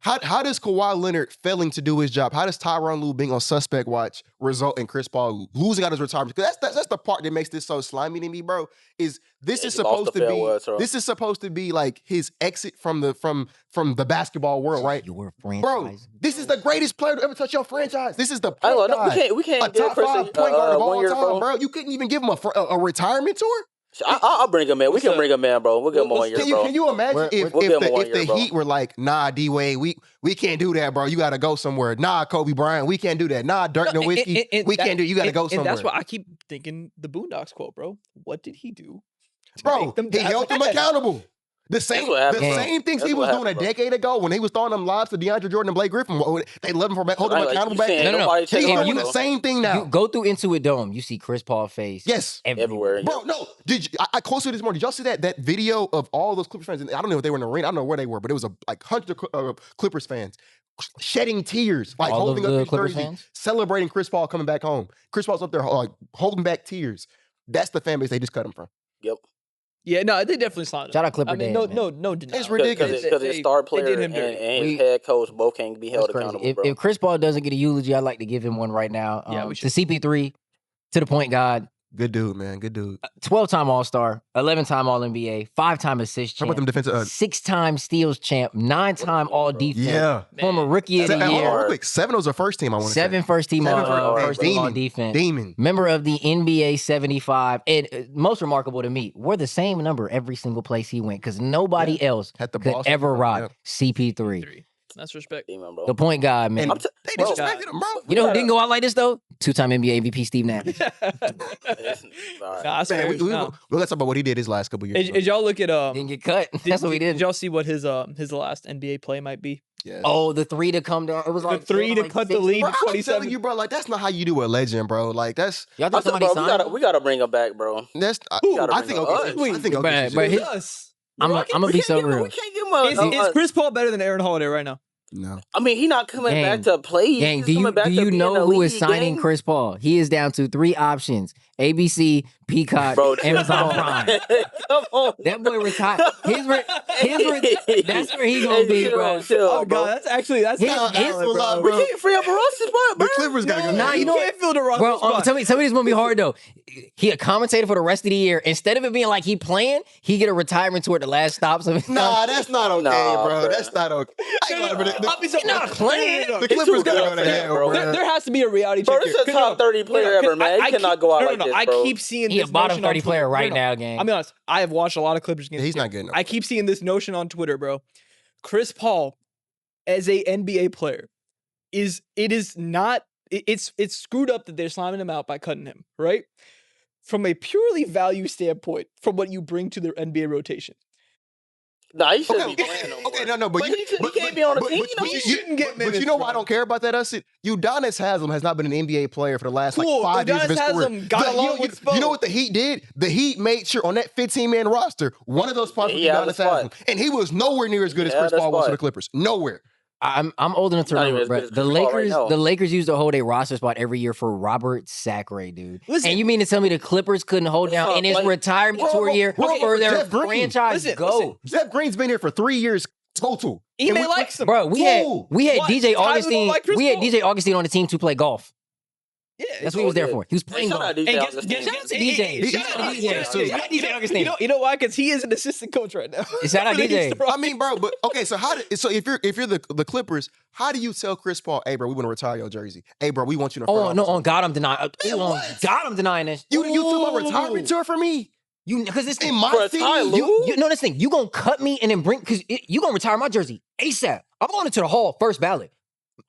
How does Kawhi Leonard failing to do his job? How does Tyronn Lue being on suspect watch result in Chris Paul losing out his retirement? Because that's the part that makes this so slimy to me, bro. Is this Yeah, is he lost supposed the to farewell be tour. this is supposed to be like his exit from the basketball world, right? Your Bro, franchise. this is the greatest player to ever touch your franchise. This is the I point go, no, guy. we A can't give top Chris 5 point guard of all 1 year, time, bro. You couldn't even give him a retirement tour. I'll bring him in. We can bring him in, bro. We'll give him 1 year, bro. Can you imagine if We'll give him 1 the year, bro. Heat were like, nah, D-Wade, we can't do that, bro. You got to go somewhere. Nah, Kobe Bryant, we can't do that. Nah, Dirk Nowitzki, we can't do. You got to go somewhere. And that's why I keep thinking the Boondocks quote, bro. What did he do? Bro, he held them accountable. The same things he was doing a decade ago when he was throwing them lobs to DeAndre Jordan and Blake Griffin. They let him hold him accountable back then. No. He's doing the same thing now. You go through Intuit Dome, you see Chris Paul face. Yes, everywhere. Bro, no. I closely this morning. Did y'all see that video of all those Clippers fans? I don't know if they were in the arena. I don't know where they were, but it was like hundreds of Clippers fans shedding tears, like all holding of the up his Clippers jersey, fans? celebrating Chris Paul coming back home. Chris Paul's up there like holding back tears. That's the fan base they just cut him from. Yep. Yeah, no, they definitely signed him. Shout out Clipper Dan, man. no denial. It's ridiculous. Because his star player did him and dirty. his head coach both can't be held That's crazy. accountable, bro. If Chris Paul doesn't get a eulogy, I'd like to give him one right now. Yeah, we should. To CP3, to the point guard, Good dude, man. Good dude. 12-time All-Star, 11-time All-NBA, 5-time assist How about champ, them defensive? 6-time steals champ, 9-time All-Defense, Yeah. former Rookie of the Hold Year, on, real quick. 7 was a first team, I want to say. 7 first-team Seven All-Defense, Demon. Demon. member of the NBA 75, and most remarkable to me, we're the same number every single place he went because nobody else Had the could ball ever strength, rock CP3. That's respect. Demon, bro. The point guard, man. And they disrespected him, bro. You know who didn't go out like this, though? 2-time NBA MVP Steve Nash. All right. Nah, I swear, Man, nah. let's talk about what he did his last couple years. Did y'all look at Didn't get cut. That's what we Did did. y'all see what his last NBA play might be? Yes. Oh, the 3 to come down. It was like The 3 to like cut the 6. lead Bro, to I'm 27. telling you, bro, like that's not how you do a legend, bro. Like that's Y'all I think said, somebody bro, signed him? we gotta bring him back, bro. Who? I think okay. But his- Us. I'm gonna be so real. We can't give him Is Chris Paul better than Aaron Holiday right now? No. I mean, he's not coming Gang. back to play. Gang, He's do coming back to you be in know the who is league, signing gang. Chris Paul? He is down to 3 options: ABC, Peacock, Bro, Amazon Prime. Come on. That boy retired. That's where he gonna be, bro. Oh god, that's He not valid, bro. We can't free up a roster spot, bro. The Clippers gotta go. Nah, you you know can't fill the roster Bro, spot. tell me this gonna be hard though. He a commentator for the rest of the year. Instead of it being like he playing, he get a retirement tour at the last stops of his Nah, that's not okay, Nah, bro. bro. That's not okay. He's not playing. The Clippers gotta go to good, hell, bro. bro. There has to be a reality Bro, check this here. is a top 30 player ever, man. He cannot go out like this, I bro. keep seeing He this a bottom notion on 30 player Twitter. right now, gang. I'll be honest. I have watched a lot of Clippers games. Yeah, he's not good enough. I keep seeing this notion on Twitter, bro. Chris Paul, as a NBA player, it's screwed up that they're slamming him out by cutting him, right? From a purely value standpoint, from what you bring to the NBA rotation. Nah, he shouldn't be playing no more. Okay, no, but he can't be on the team. he shouldn't get But minutes, you know why I bro. don't care about that? Udonis Haslam has not been an NBA player for the last Cool, like 5 years of his Udonis career. Haslam got along with You know Spo. what the Heat did? The Heat made sure on that 15-man roster, one of those spots was He had a Udonis spot. Haslam, and he was nowhere near as good as He had Chris a Paul was for spot. the Clippers. Nowhere. I'm old enough to Not even remember, as good but as Chris Paul right now. the Lakers used to hold a roster spot every year for Robert Sacre, dude. Listen- And you mean to tell me the Clippers couldn't hold down in his like- retirement tour year bro, for their Jeff Green. franchise go? Jeff Green's been here for 3 years total. He And may we- like some. Bro, we Whoa. had What? DJ Tyler Augustine. don't like Chris We had Paul. DJ Augustine on the team to play golf. Yeah, That's what he was there for. He was playing Shout golf. out DJ And Augustine. Shout out to DJ. Shout out to DJ. Shout out to DJ Augustine. You know why? Because he is an assistant coach right now. Shout out For the DJ. Houston Rockets. I mean, bro, but okay, so if you're the Clippers, how do you tell Chris Paul, hey, bro, we want to retire your jersey? Hey, bro, we want you to. Oh no, on God, I'm denying. Man, On what? God, I'm denying this. You took my retirement tour for me Because this in thing, my For a city. tie, Lou? you know this thing. You gonna cut me and then bring because you gonna retire my jersey ASAP. I'm going into the Hall first ballot.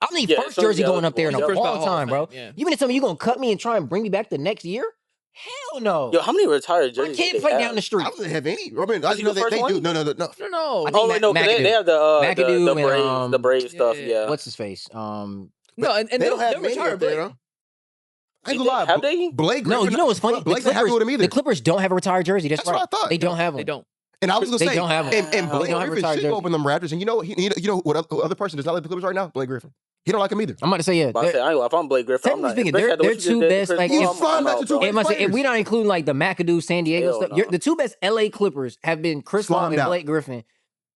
I'm the Yeah, first so jersey yeah, going up there in a yeah. First long ballot Hall of time, bro. Fame, yeah. You mean to tell me you gonna cut me and try and bring me back the next year? Hell no. Yo, how many retired I jerseys? can't they play have? down the street. I don't have any. I mean, I he know the they first do. one? No. No. I Oh think wait, no, 'cause McAdoo. they have the McAdoo Braves, and, the Braves stuff. yeah. Yeah. What's his face? No, and They don't have they'll many retire up there, Blake. though. I ain't gonna lie. Have they? Blake No, Griffin, you know what's funny? Blake not happy with him either. The Clippers don't have a retired jersey. That's That's right. what I thought. They don't have one. They don't. And I was gonna They say, don't have one. and They Blake don't have Griffin retired should jersey. open them Raptors. And you know what other person does not like the Clippers right now? Blake Griffin. He don't like him either. I'm about to say, yeah. But I say, I ain't, if I'm Blake Griffin, I'm Technically not. speaking, especially after they're what you two just did to best, Chris like, Paul, you I'm find out out, the bro. two And if players. we not including like the McAdoo, San Diego Hell stuff, no. the two best LA Clippers have been Chris Paul Slimed and out. Blake Griffin.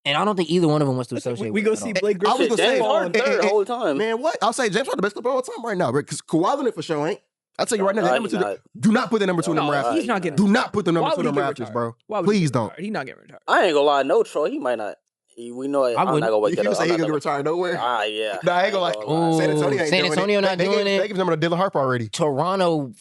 And I don't think either one of them wants to associate We with go it at see all. Blake I was Griffin. gonna say, James Harden third the whole time. Man, what? I'll say James Harden the best Clipper of all time right now, because Kawhi Leonard for sure ain't. I'll tell you right now, No, the number he's two. not. Do not put the number two in them No, Raptors. He's not getting. Do not put the number Why two in would them he get Raptors, retired? bro. Why would he Please get don't. retired? He's not getting retired. I ain't gonna lie, no Troy, he might not. We know it. I'm not wouldn't. gonna wake You that can up. say I'm he's not gonna retire nowhere. Ah, yeah. Nah, I ain't gonna lie. Ooh, San Antonio ain't San doing Antonio it. not They doing gave it. him the number Dylan Harper already. Toronto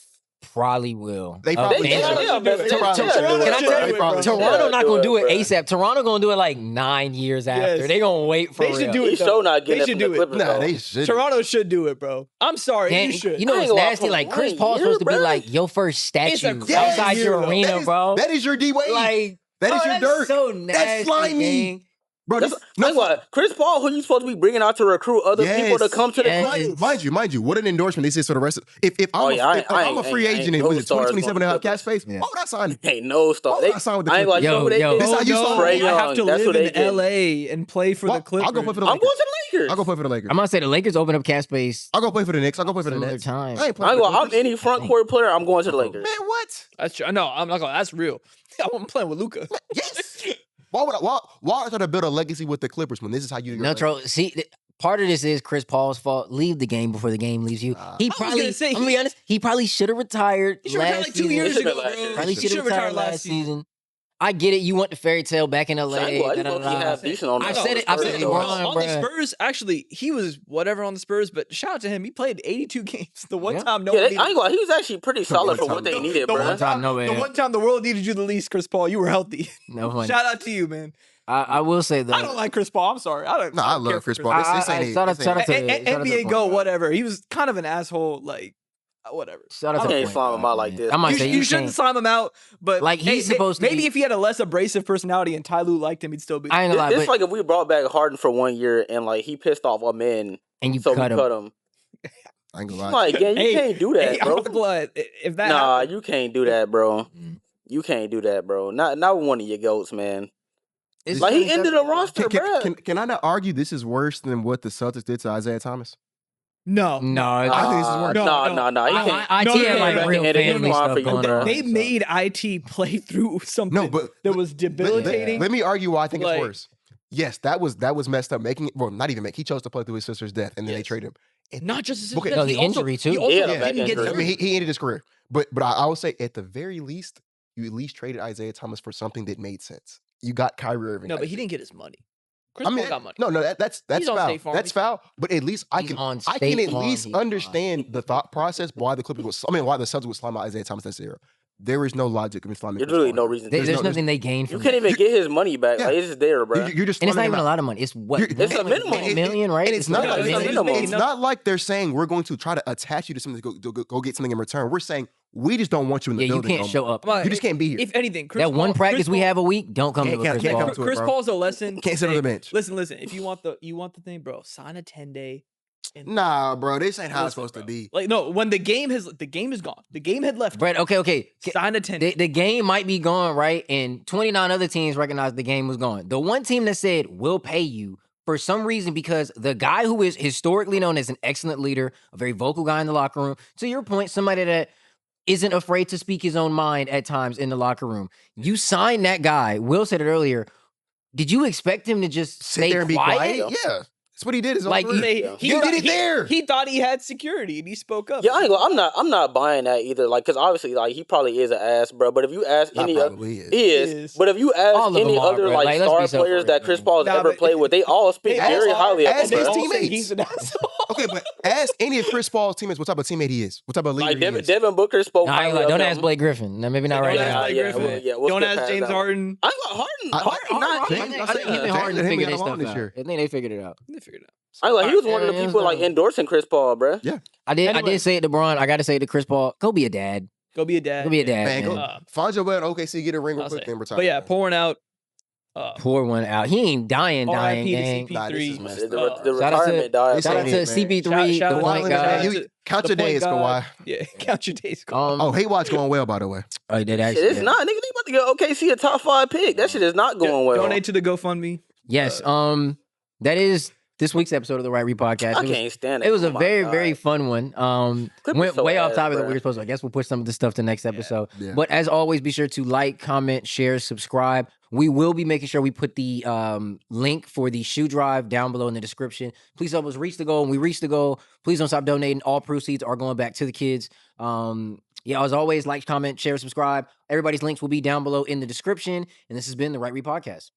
probably will. They probably They should. are best. They probably Toronto should. should do Can I it. tell you, They probably should. Toronto not gonna do it bro. ASAP. Toronto gonna do it like 9 years after. Yes. They gonna wait for They should real. do it. He's though. so not They getting it should from do the it. Clippers. Nah, though. they should. Toronto should do it, bro. I'm sorry, Damn, you should. you know I what's ain't gonna lie, nasty? for Like Chris 1 Paul's year, supposed to be bro. like your first statue crazy outside year, your though. arena, bro. That is your D Wade. Like that is your that's dirt. so nasty. slimy. gang. Bro, That's, this, no, what? Chris Paul, who you supposed to be bringing out to recruit other people to Yes, come to the yes. Clippers? mind you, what an endorsement this is for the rest of. If Oh, I'm, yeah, if I'm a free agent and no was it stars 2027 going and to have cap space, Yeah. why would I sign? Ain't no star. Why would I sign with the I ain't like Clippers? yo, they Yo, did. This how you no, saw Trae I Young. have to That's live what they in did. LA and play for Well, the Clippers. I'll go play for the I'm Lakers. going to the Lakers. I'll go play for the Lakers. I'm gonna say the Lakers open up cap space. I'll go play for the Knicks. I'll go play for the Similar Nets. time. I ain't I playing ain't for gonna, the I'm Clippers. any front court player. I'm going to the Lakers. Man, what? That's true. No, I'm not gonna. That's real. I'm playing with Luca. Yes. Why would I try to build a legacy with the Clippers when this is how you do No, Tro. See, part of this is Chris Paul's fault. Leave the game before the game leaves you. Nah. He was probably, gonna say, I'm gonna be honest, he probably should have retired He should have last like 2 season. years He should've ago, last bro. year. Probably He should have should've retired last season. I get it. You want the fairy tale back in LA. I ain't gonna lie, da, da, he da, da. have decent on I've the said it. Spurs, I've said it. though. LeBron, On the bruh. Spurs, actually, he was whatever on the Spurs, but shout out to him. He played 82 games. The one Yeah. time no Yeah, one I ain't gonna lie, he was actually pretty solid for what they needed, the bro. one time, no way. the one time the world needed you the least, Chris Paul, you were healthy. No funny. Shout out to you, man. I will say though. I don't like Chris Paul. I'm sorry. I don't. No, I don't care love for Chris Paul. This ain't it. shout out This ain't to it. shout out to NBA the go point. whatever. He was kind of an asshole. Like whatever. Shout out I to the can't point slime him guard, out like man. this. I might You, say you shouldn't can't. slime him out, but Like, he's supposed to maybe be- if he had a less abrasive personality and Ty Lue liked him, he'd still be. I ain't gonna lie, It's but, like if we brought back Harden for 1 year and like he pissed off a man, and you so cut we him. cut him. I ain't gonna lie. Like, yeah, you Hey, can't do that, Hey, bro. I'm glad if that. Nah, happened, you can't do that, bro. Mm. You can't do that, bro. Not with one of your goats, man. It's Like he 27 ended the roster, bro. Can I not argue this is worse than what the Celtics did to Isaiah Thomas? no, No, I think this is worse. No, No. You can't. No, IT no, had like no, real no, no, family no, stuff no, going no, on. They so. made IT play through something No, but that was debilitating. Let me argue why I think Like- it's worse. Yes, that was messed up. Making it, well, not even make. He chose to play through his sister's death, and then they Yes. traded him. Not just his Okay, success, no, the he also- injury, too. He also Yeah, didn't back get injury. I mean, hurt. he ended his career. But I would say at the very least, you at least traded Isaiah Thomas for something that made sense. You got Kyrie Irving. No, but I he think. didn't get his money. Chris I mean, Paul got money. no, that's He's on foul. State Farm. That's foul. But at least I He's can on I State can at Farm. least He's fine. understand the thought process why the Clippers was. I mean, why the Celtics would slime out Isaiah Thomas that zero. There is no logic in slamming. There's Chris literally Paul. no reason. There's no- nothing they gain You from can't it. even get his money back. Yeah. Like it's just there, bro. You're just And it's not slamming even him a out. lot of money. It's what? You're- It's a minimum. $1 million, right? And it's not. Yeah, Like, it's a minimum. it's not like they're saying we're going to try to attach you to something to go get something in return. We're saying we just don't want you in the Yeah, you building. can't no show more. up. Like, You just can't be here. If anything, Chris That one Paul- practice Chris we Paul- have a week, don't come to Can't- Chris can't Paul. come to it, Chris bro. Paul's a lesson. Can't sit on the bench. Listen. If you want the thing, bro, sign a 10-day. Nah, bro, this ain't how it's Listen, supposed to bro. be. Like no, when the game is gone. The game had left. Brett, okay. Sign a 10. The game might be gone, right? And 29 other teams recognized the game was gone. The one team that said, we'll pay you for some reason, because the guy who is historically known as an excellent leader, a very vocal guy in the locker room, to your point, somebody that isn't afraid to speak his own mind at times in the locker room. You signed that guy. Will said it earlier. Did you expect him to just Sit stay there and be quiet? quiet. Yeah, that's what he did. His Like, whole career. Yeah. You did it there. He thought he had security and he spoke up. Yeah, I ain't gonna, I'm not buying that either. Like, cause obviously, like he probably is an ass, bro. But if you ask Not any other, probably is. he is. He is. But if you ask All of any them are, other bro. like Like, let's star be self-aware, players that Chris man. Paul's Nah, ever but- played with, they all speak They very all highly of are, him, Ask his bro. they all say teammates. he's an asshole. Okay, but ask any of Chris Paul's teammates what type of teammate he is. What type of leader Like he is. Devin Booker spoke. Nah, I ain't highly gonna lie, of don't him. ask Blake Griffin. Nah, maybe not Don't right ask now. Blake yeah, Griffin. well, yeah, we'll Don't skip ask past James that. Harden. I ain't gonna Harden. I- Harden not. Harden- I think I think him and him Harden and figured him their got along stuff this out. year. I think they figured it out. They figured it out. I ain't like he was one of the Yeah, people like yeah. endorsing Chris Paul, bro. I did Anyway. say it to Bron. I got to say it to Chris Paul. Go be a dad. Go be a dad. Go be a dad. Man, man. go find your way in OKC, get a ring real I'll quick, say. then retire. But yeah, pouring out. Pour one out. He ain't dying, RIP to gang. Nah, this is CP3. messed The, up. the Shout out to- retirement died. Shout out ain't to it, man. CP3, Shout the out white to- guy. You count your the point days, guard. Kawhi. Yeah, count your days. Oh, Haywat's going well, by the way. Oh, he did Shit, actually. it's yeah. not. Nigga, they about to get OKC a top 5 pick. That shit is not going well. Donate to the GoFundMe. Yes. That is this week's episode of the Right Read Podcast. I can't stand it. It was Oh a my very, God. very fun one. Clippers Went so way off ass, topic that bruh. we were supposed to. I guess we'll push some of the stuff to next episode. Yeah. But as always, be sure to like, comment, share, subscribe. We will be making sure we put the link for the shoe drive down below in the description. Please help us reach the goal. When we reach the goal, please don't stop donating. All proceeds are going back to the kids. Yeah, as always, like, comment, share, subscribe. Everybody's links will be down below in the description. And this has been the Right Read Podcast.